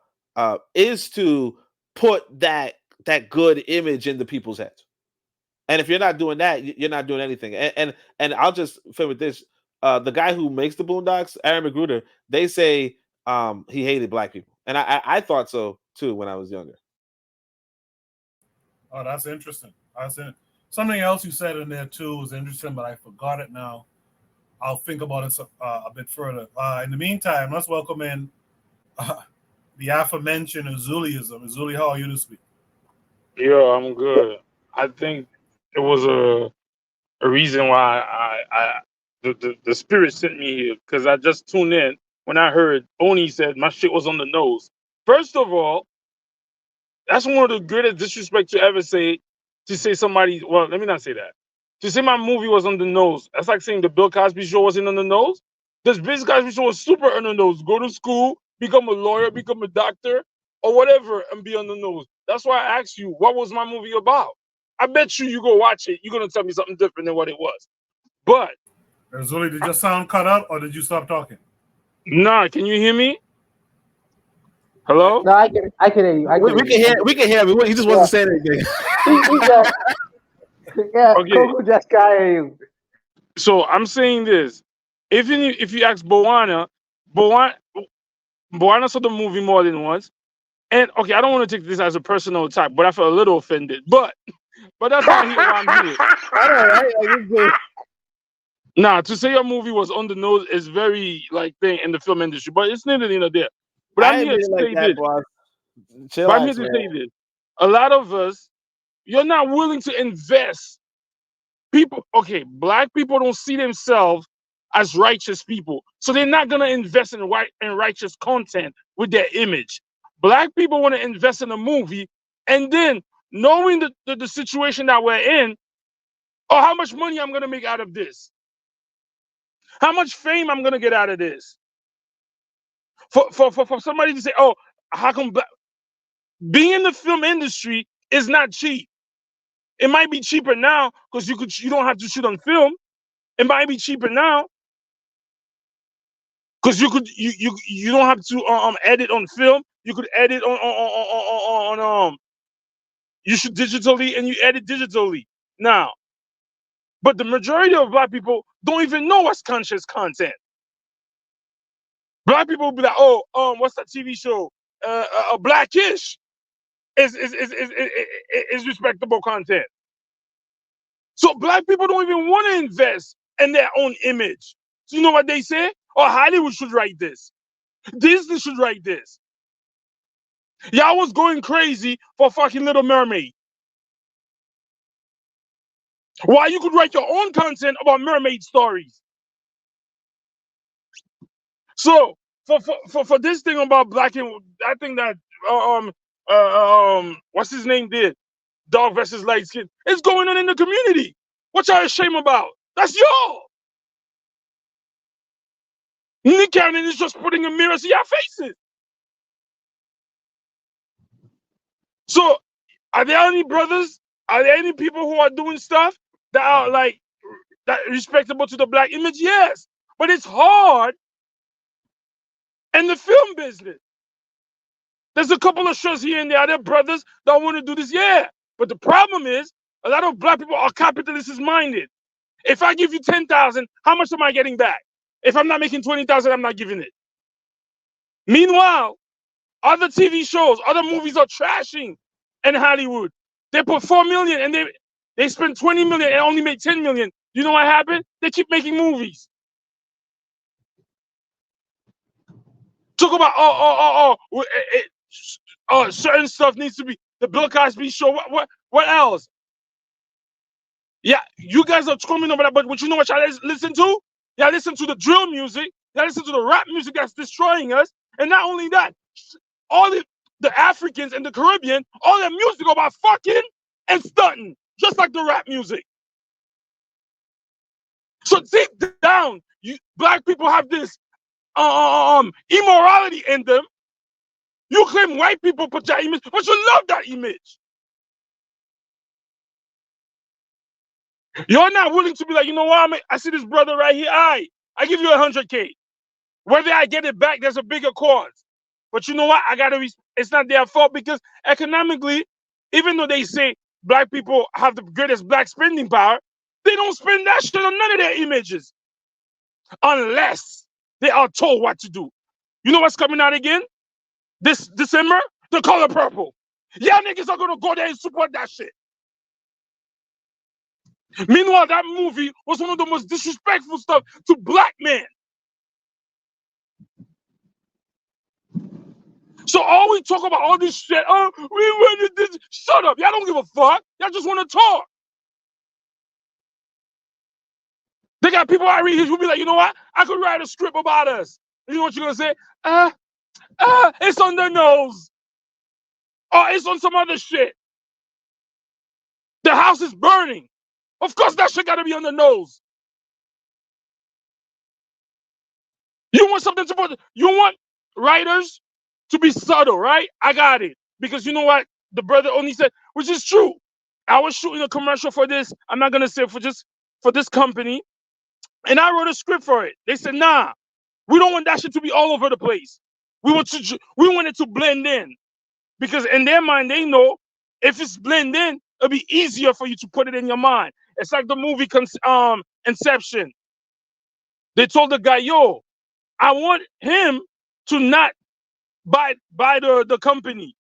that good image into people's heads. And if you're not doing that, you're not doing anything. And I'll just fit with this. The guy who makes the Boondocks, Aaron McGruder, they say he hated black people. And I thought so too when I was younger. Oh, that's interesting. Something else you said in there too was interesting, but I forgot it now. I'll think about it a bit further. In the meantime, let's welcome in the aforementioned Azuliism. Azuli, how are you this week? Yeah, I'm good. I think it was a reason why the spirit sent me here, because I just tuned in when I heard Oni said my shit was on the nose. First of all, that's one of the greatest disrespect to ever say, to say somebody. Well, let me not say that. To say my movie was on the nose, that's like saying the Bill Cosby show wasn't on the nose. This Bill Cosby show was super on the nose. Go to school, become a lawyer, become a doctor, or whatever, and be on the nose. That's why I asked you, what was my movie about? I bet you go watch it, you're gonna tell me something different than what it was. But Azuli, did your sound cut out, or did you stop talking? nah, can you hear me? Hello? No, I can hear you. We can hear him. He just wasn't saying anything. Yeah, Okay, Coco just came. so I'm saying this. If you ask Boana saw the movie more than once. And okay, I don't want to take this as a personal attack, but I felt a little offended. But that's not here why I'm here. I know, right? Like this Nah, to say a movie was on the nose is very like thing in the film industry, but it's neither here nor there. But I'm I ain't here mean to it like say that, this. boss. But I'm here Chillax, to man. say this. A lot of us, you're not willing to invest. People, okay, black people don't see themselves as righteous people, so they're not gonna invest in righteous content with their image. Black people want to invest in a movie, and then knowing the situation that we're in, or how much money I'm gonna make out of this, how much fame I'm gonna get out of this. For somebody to say, oh, how come being in the film industry is not cheap? It might be cheaper now because you don't have to shoot on film. It might be cheaper now because you don't have to edit on film. You could edit on you shoot digitally and you edit digitally now. But the majority of black people don't even know what's conscious content. Black people will be like, oh, what's that TV show? Blackish is respectable content. So black people don't even want to invest in their own image. So you know what they say? Oh, Hollywood should write this. Disney should write this. Y'all was going crazy for fucking Little Mermaid. Why you could write your own content about mermaid stories? So for this thing about black and I think that what's his name did dog versus light skin. It's going on in the community. What y'all ashamed about? That's y'all. Nick Cannon is just putting a mirror to your faces. So are there any brothers? Are there any people who are doing stuff that are like that respectable to the black image? Yes. But it's hard in the film business. There's a couple of shows here and there. Are there brothers that want to do this? Yeah. But the problem is a lot of black people are capitalist minded. If I give you 10,000, how much am I getting back? If I'm not making 20,000, I'm not giving it. Meanwhile, other TV shows, other movies are trashing in Hollywood. They put 4 million and they spend 20 million and only make 10 million. You know what happened? They keep making movies. Talk about certain stuff needs to be the Bill Cosby show. What else? Yeah, you guys are coming over that, but you know what y'all listen to? Y'all listen to the drill music. Y'all listen to the rap music that's destroying us. And not only that, all the Africans and the Caribbean, all their music about fucking and stunting, just like the rap music. So deep down, you black people have this immorality in them. You claim white people put that image, but you love that image. You're not willing to be like, you know what? I see this brother right here. I give you 100K. Whether I get it back, there's a bigger cause. But you know what? It's not their fault because economically, even though they say black people have the greatest black spending power, they don't spend that shit on none of their images unless they are told what to do. You know what's coming out again? This December? The Color Purple. Y'all niggas are gonna go there and support that shit. Meanwhile, that movie was one of the most disrespectful stuff to black men. So all we talk about all this shit, oh, we wanted this. Shut up. Y'all don't give a fuck. Y'all just want to talk. They got people I read who be like, you know what? I could write a script about us. You know what you're going to say? It's on the nose. Or it's on some other shit. The house is burning. Of course that shit got to be on the nose. You want something to you want writers to be subtle, right? I got it. Because you know what? The brother only said, which is true. I was shooting a commercial for this. I'm not gonna say for this company, and I wrote a script for it. They said, nah, we don't want that shit to be all over the place. We want it to blend in, because in their mind they know if it's blend in, it'll be easier for you to put it in your mind. It's like the movie Inception. They told the guy, yo, I want him to not buy the company.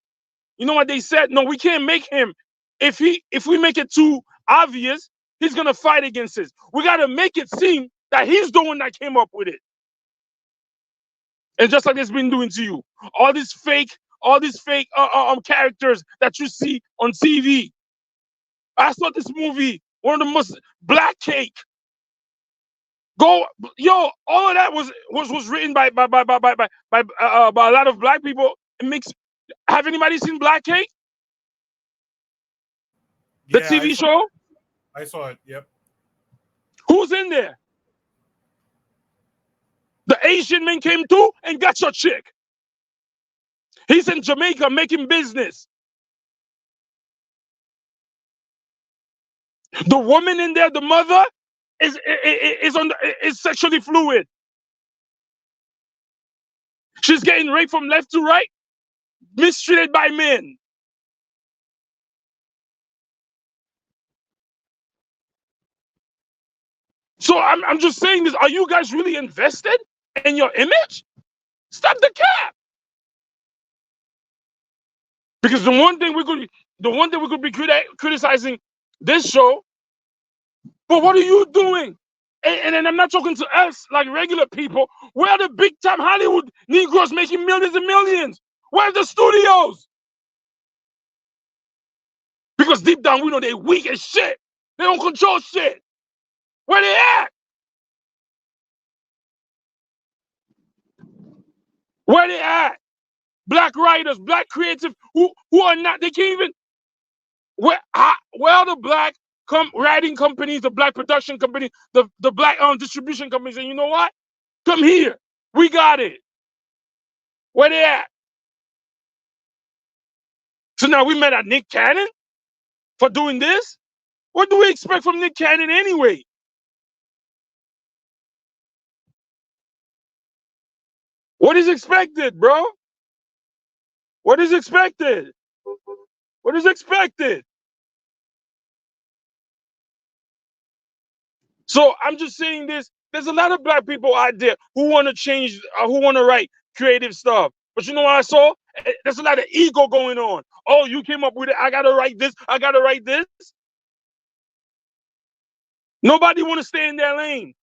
You know what they said? No, we can't make him. If we make it too obvious, he's gonna fight against us. We gotta make it seem that he's the one that came up with it. And just like it's been doing to you, all these fake characters that you see on TV. I saw this movie, one of the most Black Cake. All of that was written by a lot of black people. It makes. Have anybody seen Black Cake? The Yeah, TV show? I saw it. Yep. Who's in there? The Asian man came through and got your chick. He's in Jamaica making business. The woman in there, the mother, is sexually fluid. She's getting raped from left to right, mistreated by men. So I'm just saying this. Are you guys really invested in your image? Stop the cap. Because the one thing we could be criticizing this show, but what are you doing? And then I'm not talking to us like regular people. Where are the big time Hollywood Negroes making millions and millions? Where are the studios? Because deep down we know they're weak as shit. They don't control shit. Where they at? Where they at? Black writers, black creative who are not, they can't even, where are the black writing companies, the black production companies, the black distribution companies, and you know what? Come here. We got it. Where they at? So now we mad at Nick Cannon for doing this? What do we expect from Nick Cannon anyway? What is expected, bro? What is expected? What is expected? So I'm just saying this. There's a lot of black people out there who want to change, who want to write creative stuff. But you know what I saw? There's a lot of ego going on. Oh, you came up with it. I got to write this. I got to write this. Nobody want to stay in their lane.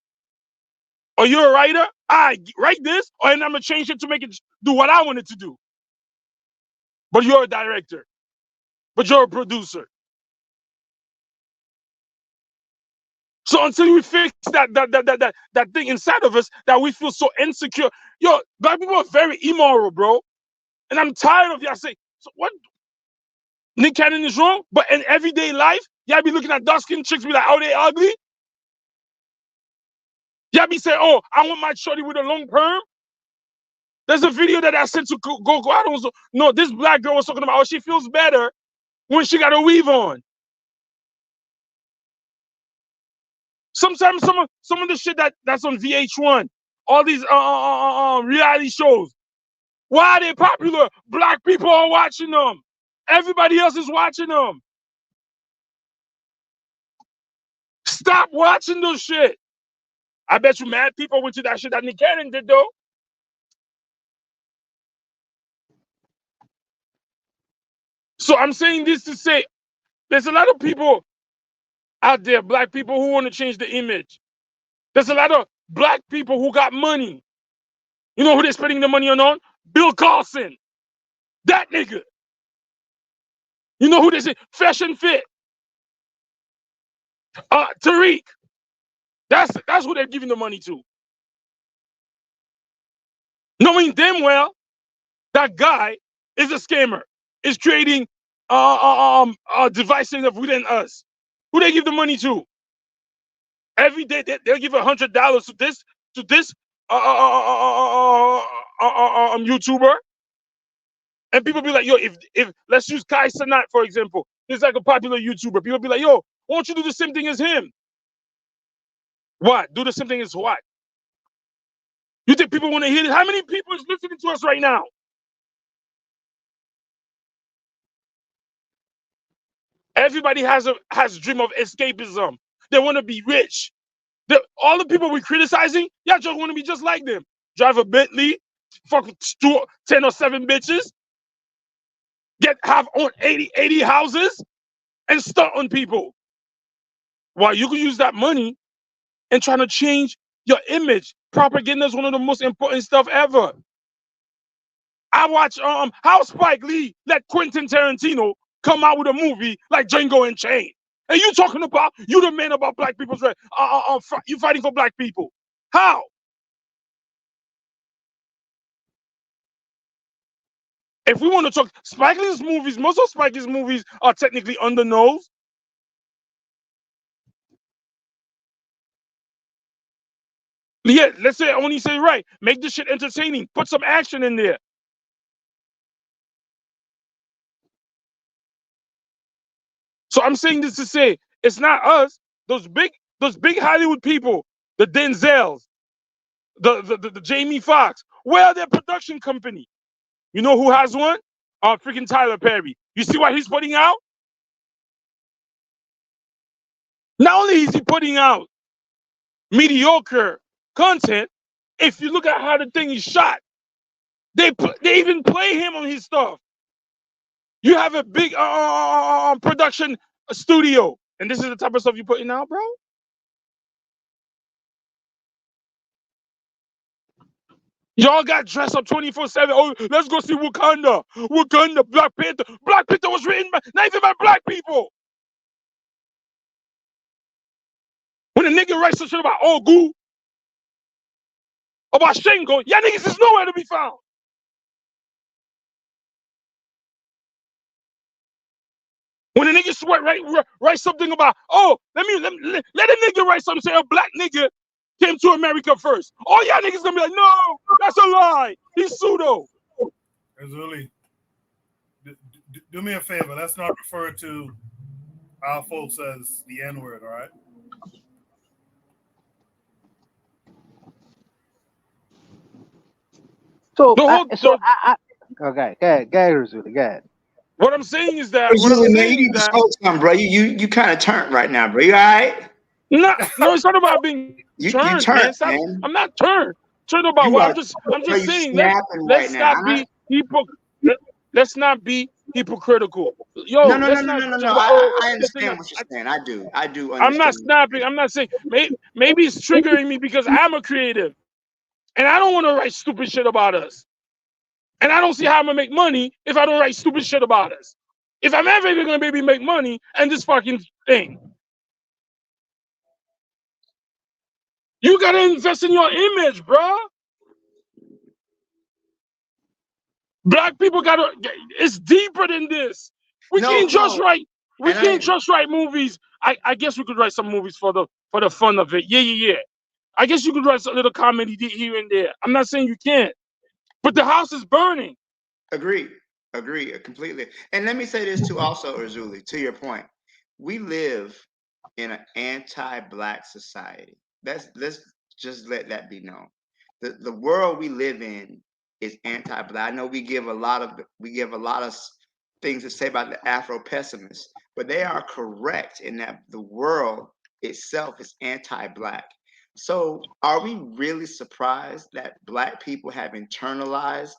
Are you a writer? I write this, and I'm going to change it to make it do what I want it to do. But you're a director. But you're a producer. So until we fix that thing inside of us that we feel so insecure, black people are very immoral, bro. And I'm tired of y'all saying, so what? Nick Cannon is wrong, but in everyday life, y'all be looking at dark-skinned chicks, be like, oh, they ugly? Y'all be saying, oh, I want my shorty with a long perm? There's a video that I sent to go. I don't know. No, this black girl was talking about how she feels better when she got a weave on. Sometimes some of the shit that's on VH1, all these reality shows, why are they popular? Black people are watching them. Everybody else is watching them. Stop watching those shit. I bet you mad people went to that shit that Nick Cannon did though. So I'm saying this to say, there's a lot of people out there, black people who want to change the image. There's a lot of black people who got money. You know who they're spending the money on? Bill Carlson. That nigga. You know who they say? Fashion Fit. Tariq. That's who they're giving the money to. Knowing damn well that guy is a scammer, is creating devices within us. Who they give the money to? Every day they'll give $100 to this YouTuber, and people be like, yo, if let's use Kai Cenat for example, he's like a popular YouTuber. People be like, yo, why don't you do the same thing as him? What? Do the same thing as what? You think people want to hear this? How many people is listening to us right now? Everybody has a dream of escapism. They want to be rich. All the people we're criticizing, y'all just want to be just like them. Drive a Bentley, fuck 10 or 7 bitches, have on 80 houses, and stunt on people. While you can use that money and trying to change your image. Propaganda is one of the most important stuff ever. I watch how Spike Lee let Quentin Tarantino come out with a movie like Django Unchained. And you talking about you the man about black people's right? You fighting for black people? How? If we want to talk Spike Lee's movies, most of Spike Lee's movies are technically on the nose. Yeah, let's say only say right. Make this shit entertaining. Put some action in there. So I'm saying this to say it's not us. Those big Hollywood people, the Denzels, the Jamie Foxx. Where are their production company? You know who has one? Freaking Tyler Perry. You see what he's putting out? Not only is he putting out mediocre content, if you look at how the thing is shot, they even play him on his stuff. You have a big production studio, and this is the type of stuff you're putting out, bro. Y'all got dressed up 24/7. Oh, let's go see Wakanda. Wakanda, Black Panther. Black Panther was written by not even by black people. When a nigga writes some shit about Ogu, about Shingo, y'all niggas is nowhere to be found. When a nigga write something about, let a nigga write something, say a black nigga came to America first. All y'all niggas gonna be like, no, that's a lie. He's pseudo. Really, do me a favor. Let's not refer to our folks as the N-word, all right? So, The whole, okay, go ahead, Razuli, go ahead. what I'm saying is that You need to smoke some, bro. You kind of turned right now, bro. You all right? No, it's not about being You turned, turned, man. Stop. man. I'm not turned. Turned about You what? are, I'm bro, just you saying. snapping Let's right now. not be let's not be hypocritical. Yo, No. let's not talk about. I understand what you're saying. I do understand. I'm not snapping. I'm not saying. Maybe it's triggering me because I'm a creative, and I don't want to write stupid shit about us. And I don't see how I'm gonna make money if I don't write stupid shit about us. If I'm ever gonna maybe make money and this fucking thing, you gotta invest in your image, bro. Black people gotta. It's deeper than this. We can't just write. We can't just write movies. I guess we could write some movies for the fun of it. Yeah. I guess you could write a little comedy here and there. I'm not saying you can't, but the house is burning. Agree completely. And let me say this too, also, Razuli, to your point. We live in an anti-black society. Let's just let that be known. The world we live in is anti-black. I know we give a lot of things to say about the Afro pessimists, but they are correct in that the world itself is anti-black. So are we really surprised that black people have internalized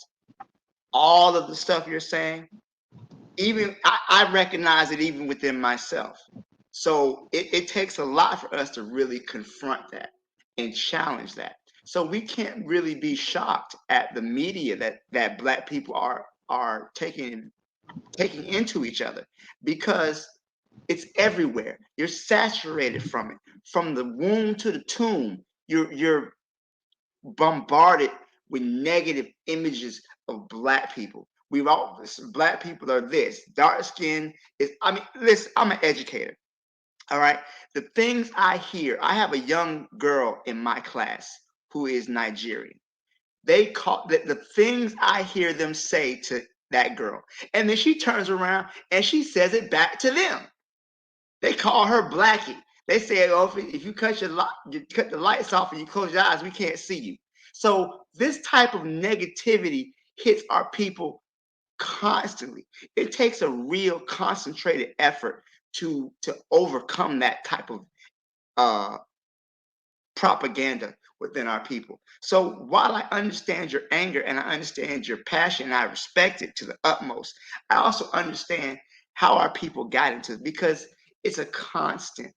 all of the stuff you're saying? Even I recognize it even within myself. So it takes a lot for us to really confront that and challenge that. So we can't really be shocked at the media that black people are taking into each other, because it's everywhere. You're saturated from it. From the womb to the tomb, you're bombarded with negative images of black people. Black people are this, dark skin is, I mean, listen, I'm an educator. All right. The things I hear, I have a young girl in my class who is Nigerian. They call the things I hear them say to that girl. And then she turns around and she says it back to them. They call her Blackie. They say, oh, if you cut the lights off and you close your eyes, we can't see you. So this type of negativity hits our people constantly. It takes a real concentrated effort to overcome that type of propaganda within our people. So while I understand your anger and I understand your passion and I respect it to the utmost, I also understand how our people got into it, because it's a constant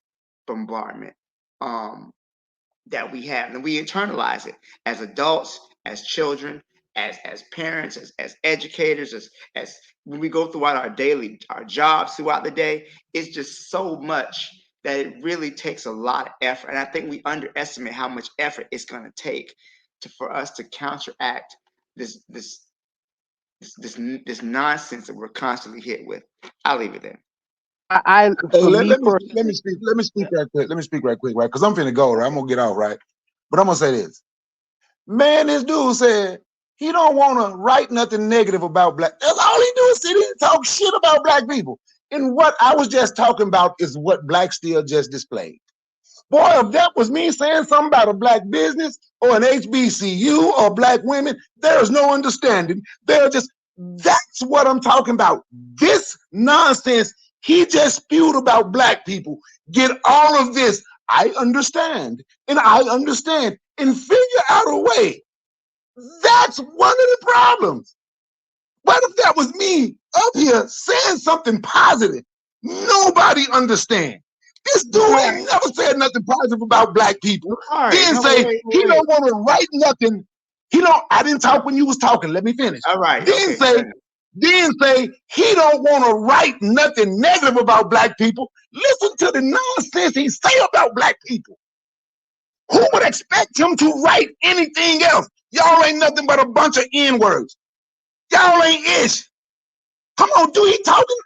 bombardment that we have, and we internalize it as adults, as children, as parents, as educators, as when we go throughout our jobs throughout the day. It's just so much that it really takes a lot of effort, and I think we underestimate how much effort it's going to take for us to counteract this nonsense that we're constantly hit with. I'll leave it there. I Hey, for let, me let me personally, let me speak. Let me speak right quick. Let me speak right quick, right? Because I'm finna go, right? I'm gonna get off, right? But I'm gonna say this. Man, this dude said he don't want to write nothing negative about black. That's all he do is sit here and talk shit about black people. And what I was just talking about is what Black Steel just displayed. Boy, if that was me saying something about a black business or an HBCU or black women, there's no understanding. That's what I'm talking about. This nonsense he just spewed about black people. Get all of this. I understand, and figure out a way. That's one of the problems. What if that was me up here saying something positive? Nobody understands. This dude ain't never said nothing positive about black people. Then say he don't want to write nothing. I didn't talk when you was talking. Let me finish. All right. Then say he don't want to write nothing negative about black people. Listen to the nonsense he say about black people. Who would expect him to write anything else? Y'all ain't nothing but a bunch of N-words. Y'all ain't ish. Come on, dude, he talking.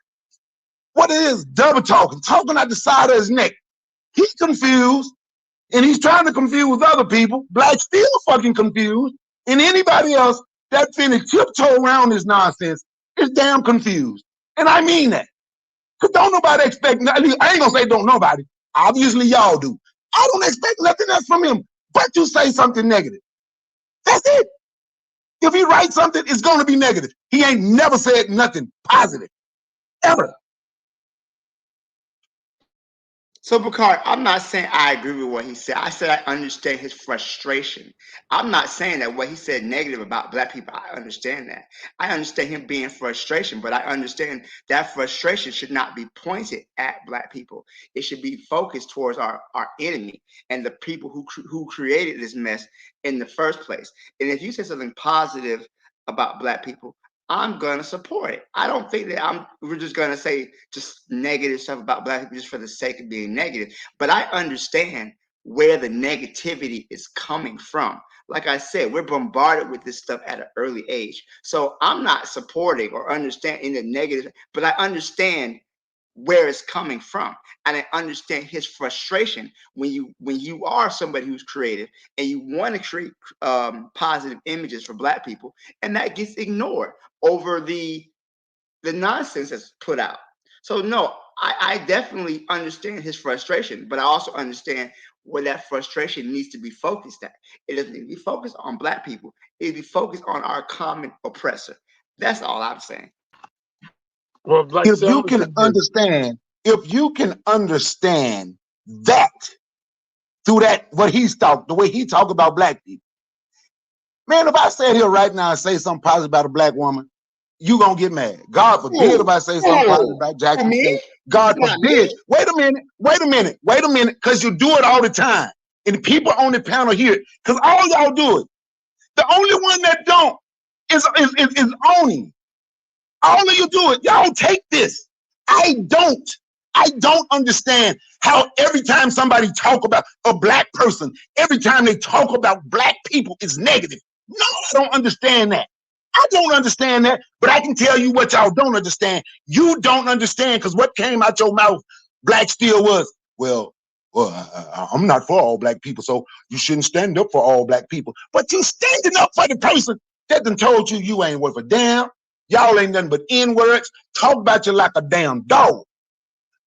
What it is, double talking out the side of his neck. He's confused, and he's trying to confuse other people. Black still fucking confused, and anybody else that finna tiptoe around this nonsense is damn confused. And I mean that. Because don't nobody expect nothing. I ain't gonna say don't nobody. Obviously, y'all do. I don't expect nothing else from him but to say something negative. That's it. If he writes something, it's gonna be negative. He ain't never said nothing positive. Ever. So, Bakari, I'm not saying I agree with what he said. I said I understand his frustration. I'm not saying that what he said negative about black people. I understand that. I understand him being frustration, but I understand that frustration should not be pointed at black people. It should be focused towards our enemy and the people who created this mess in the first place. And if you say something positive about black people, I'm gonna support it. I don't think that we're just gonna say just negative stuff about black people just for the sake of being negative. But I understand where the negativity is coming from. Like I said, we're bombarded with this stuff at an early age. So I'm not supporting or understanding the negative, but I understand where it's coming from, and I understand his frustration when you are somebody who's creative and you want to create positive images for black people, and that gets ignored over the nonsense that's put out. So no, I definitely understand his frustration, but I also understand where that frustration needs to be focused at. It doesn't need to be focused on black people. It needs to be focused on our common oppressor. That's all I'm saying. Well, Black If you Selma can said understand that through that what the way he talk about black people. Man, if I sat here right now and say something positive about a black woman, you gonna get mad. God forbid if I say something positive about Jackson State. God forbid. Wait a minute, because you do it all the time. And the people on the panel here, because all y'all do it. The only one that don't is owning. All of you do it. Y'all take this. I don't understand how every time somebody talk about a black person, every time they talk about black people, it's negative. No, I don't understand that. I don't understand that, but I can tell you what y'all don't understand. You don't understand because what came out your mouth, Black Steel, was, well, I'm not for all black people, so you shouldn't stand up for all black people. But you standing up for the person that done told you ain't worth a damn. Y'all ain't nothing but N-words. Talk about you like a damn dog.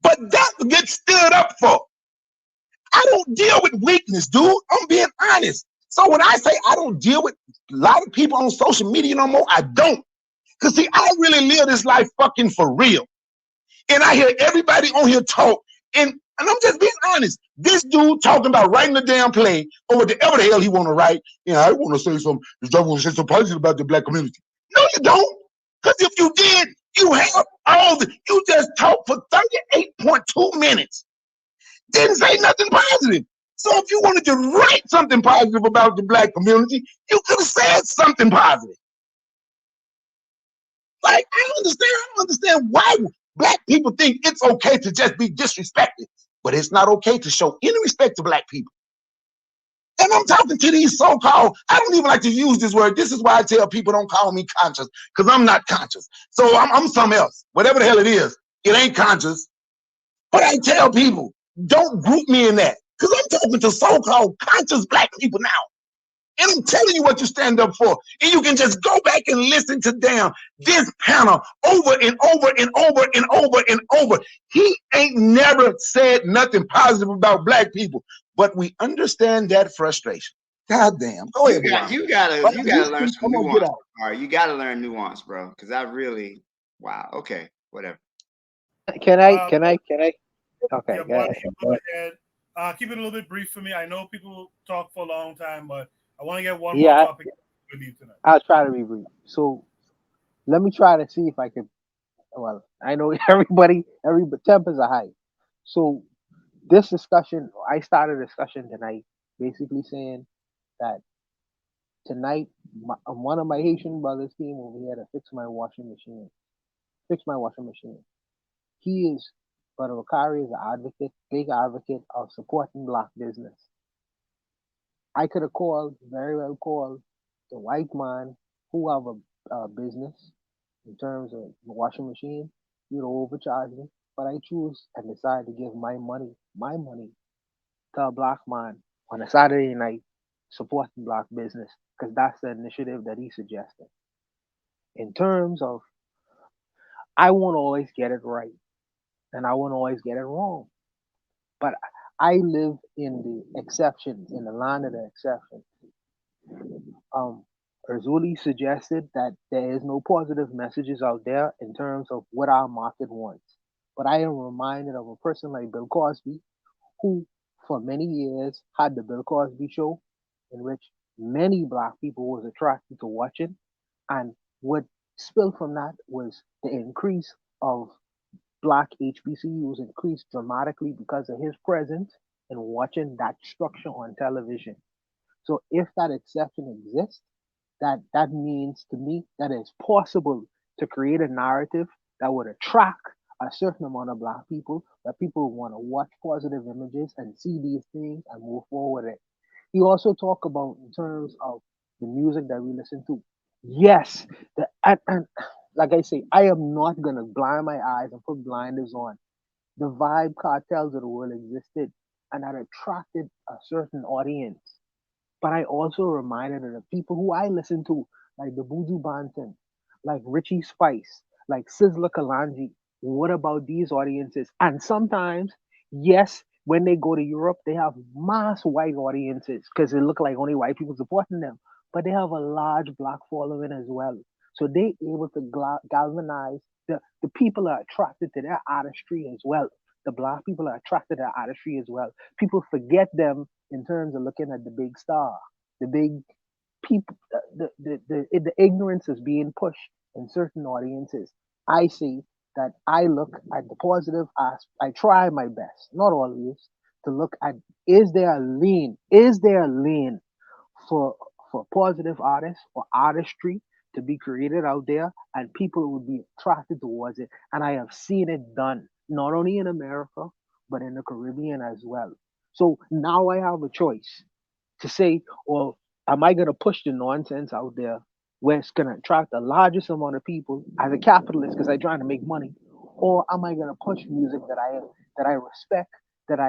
But that gets stood up for. I don't deal with weakness, dude. I'm being honest. So when I say I don't deal with a lot of people on social media no more, I don't. Because see, I really live this life fucking for real. And I hear everybody on here talk, and I'm just being honest. This dude talking about writing a damn play or whatever the hell he want to write. Yeah, I want to say some. I want to say some positive about the black community. No, you don't. Because if you did, you have all the. You just talked for 38.2 minutes. Didn't say nothing positive. So if you wanted to write something positive about the black community, you could have said something positive. Like, I don't understand why black people think it's okay to just be disrespected, but it's not okay to show any respect to black people. And I'm talking to these so-called, I don't even like to use this word. This is why I tell people don't call me conscious, because I'm not conscious. So I'm something else. Whatever the hell it is, it ain't conscious. But I tell people, don't group me in that, because I'm talking to so-called conscious black people now. And I'm telling you what you stand up for. And you can just go back and listen to this panel over and over and over and over and over. He ain't never said nothing positive about black people, but we understand that frustration. God damn. Go ahead, You gotta learn some nuance. All right, you gotta learn nuance, bro. Because I really, wow. Okay, whatever. Can I? Um, Okay, yeah, go ahead. go ahead. Keep it a little bit brief for me. I know people talk for a long time, but I want to get one more Yeah, topic with you tonight. I'll try to be brief. So let me try to see if I can. Well, I know everybody tempers are high. So this discussion, I started a discussion tonight, basically saying that tonight one of my Haitian brothers came over here to fix my washing machine. Fix my washing machine. He is, Brother Wakari is an advocate, big advocate of supporting black business. I could have called, very well called, the white man who have a business in terms of the washing machine. You'd overcharge me, but I choose and decide to give my money to a black man on a Saturday night supporting black business because that's the initiative that he suggested. In terms of, I won't always get it right and I won't always get it wrong, but I live in the exceptions, in the land of the exceptions. Um, Erzuli suggested that there is no positive messages out there in terms of what our market wants. But I am reminded of a person like Bill Cosby, who for many years had the Bill Cosby show, in which many black people was attracted to watching. And what spilled from that was the increase of black HBCUs increased dramatically because of his presence in watching that structure on television. So if that exception exists, that means to me that it's possible to create a narrative that would attract a certain amount of black people, that people want to watch positive images and see these things and move forward with it. He also talked about in terms of the music that we listen to. Yes, and like I say, I am not gonna blind my eyes and put blinders on. The vibe cartels of the world existed and that attracted a certain audience. But I also reminded of the people who I listen to, like the Buju Banton, like Richie Spice, like Sizzla Kalanji. What about these audiences? And sometimes, yes, when they go to Europe, they have mass white audiences because it look like only white people supporting them. But they have a large black following as well. So they able to galvanize the people are attracted to their artistry as well. The black people are attracted to their artistry as well. People forget them in terms of looking at the big star, the big people, the ignorance is being pushed in certain audiences. I see that I look at the positive aspect. I try my best, not always, to look at is there a lane for positive artists or artistry to be created out there and people would be attracted towards it. And I have seen it done not only in America but in the Caribbean as well. So now I have a choice to say, well, am I going to push the nonsense out there where it's going to attract the largest amount of people as a capitalist because I'm trying to make money, or am I going to push music that I respect, that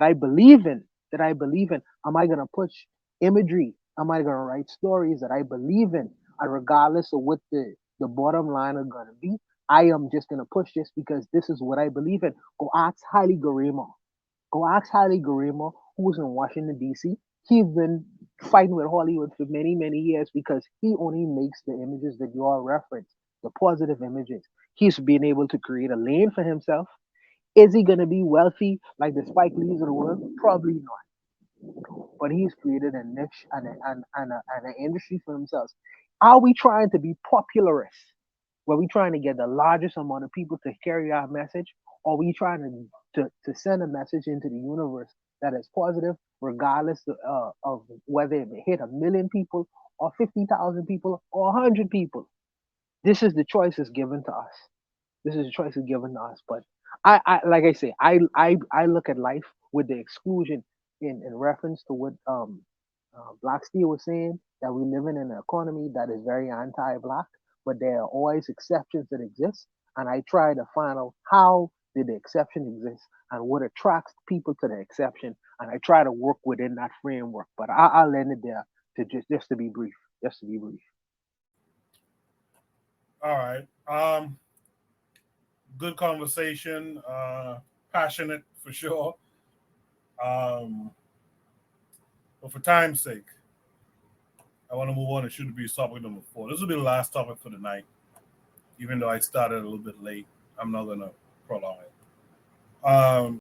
I believe in, that I believe in? Am I going to push imagery? Am I going to write stories that I believe in, and regardless of what the bottom line are going to be? I am just going to push this because this is what I believe in. Go ask Haile Garima. Go ask Haile Garima, who was in Washington, D.C. He's been fighting with Hollywood for many, many years because he only makes the images that you all reference. the positive images. He's been able to create a lane for himself. Is he going to be wealthy like the Spike Lees of the world? Probably not. But he's created a niche and an industry for himself. Are we trying to be popularists? Were we trying to get the largest amount of people to carry our message? Or are we trying to send a message into the universe that is positive, regardless of whether it hit 1 million people or 50,000 people or 100 people? This is the choice is given to us. This is a choice is given to us. But I like I say, I look at life with the exclusion in reference to what Black Steel was saying, that we live in an economy that is very anti-black, but there are always exceptions that exist. And I try to find out how did the exception exist and what attracts people to the exception, and I try to work within that framework. But I'll end it there to just to be brief. Just to be brief. All right. Good conversation. Passionate for sure. But for time's sake, I want to move on to shoot be topic number 4. This will be the last topic for the night. Even though I started a little bit late, I'm not gonna prolong it.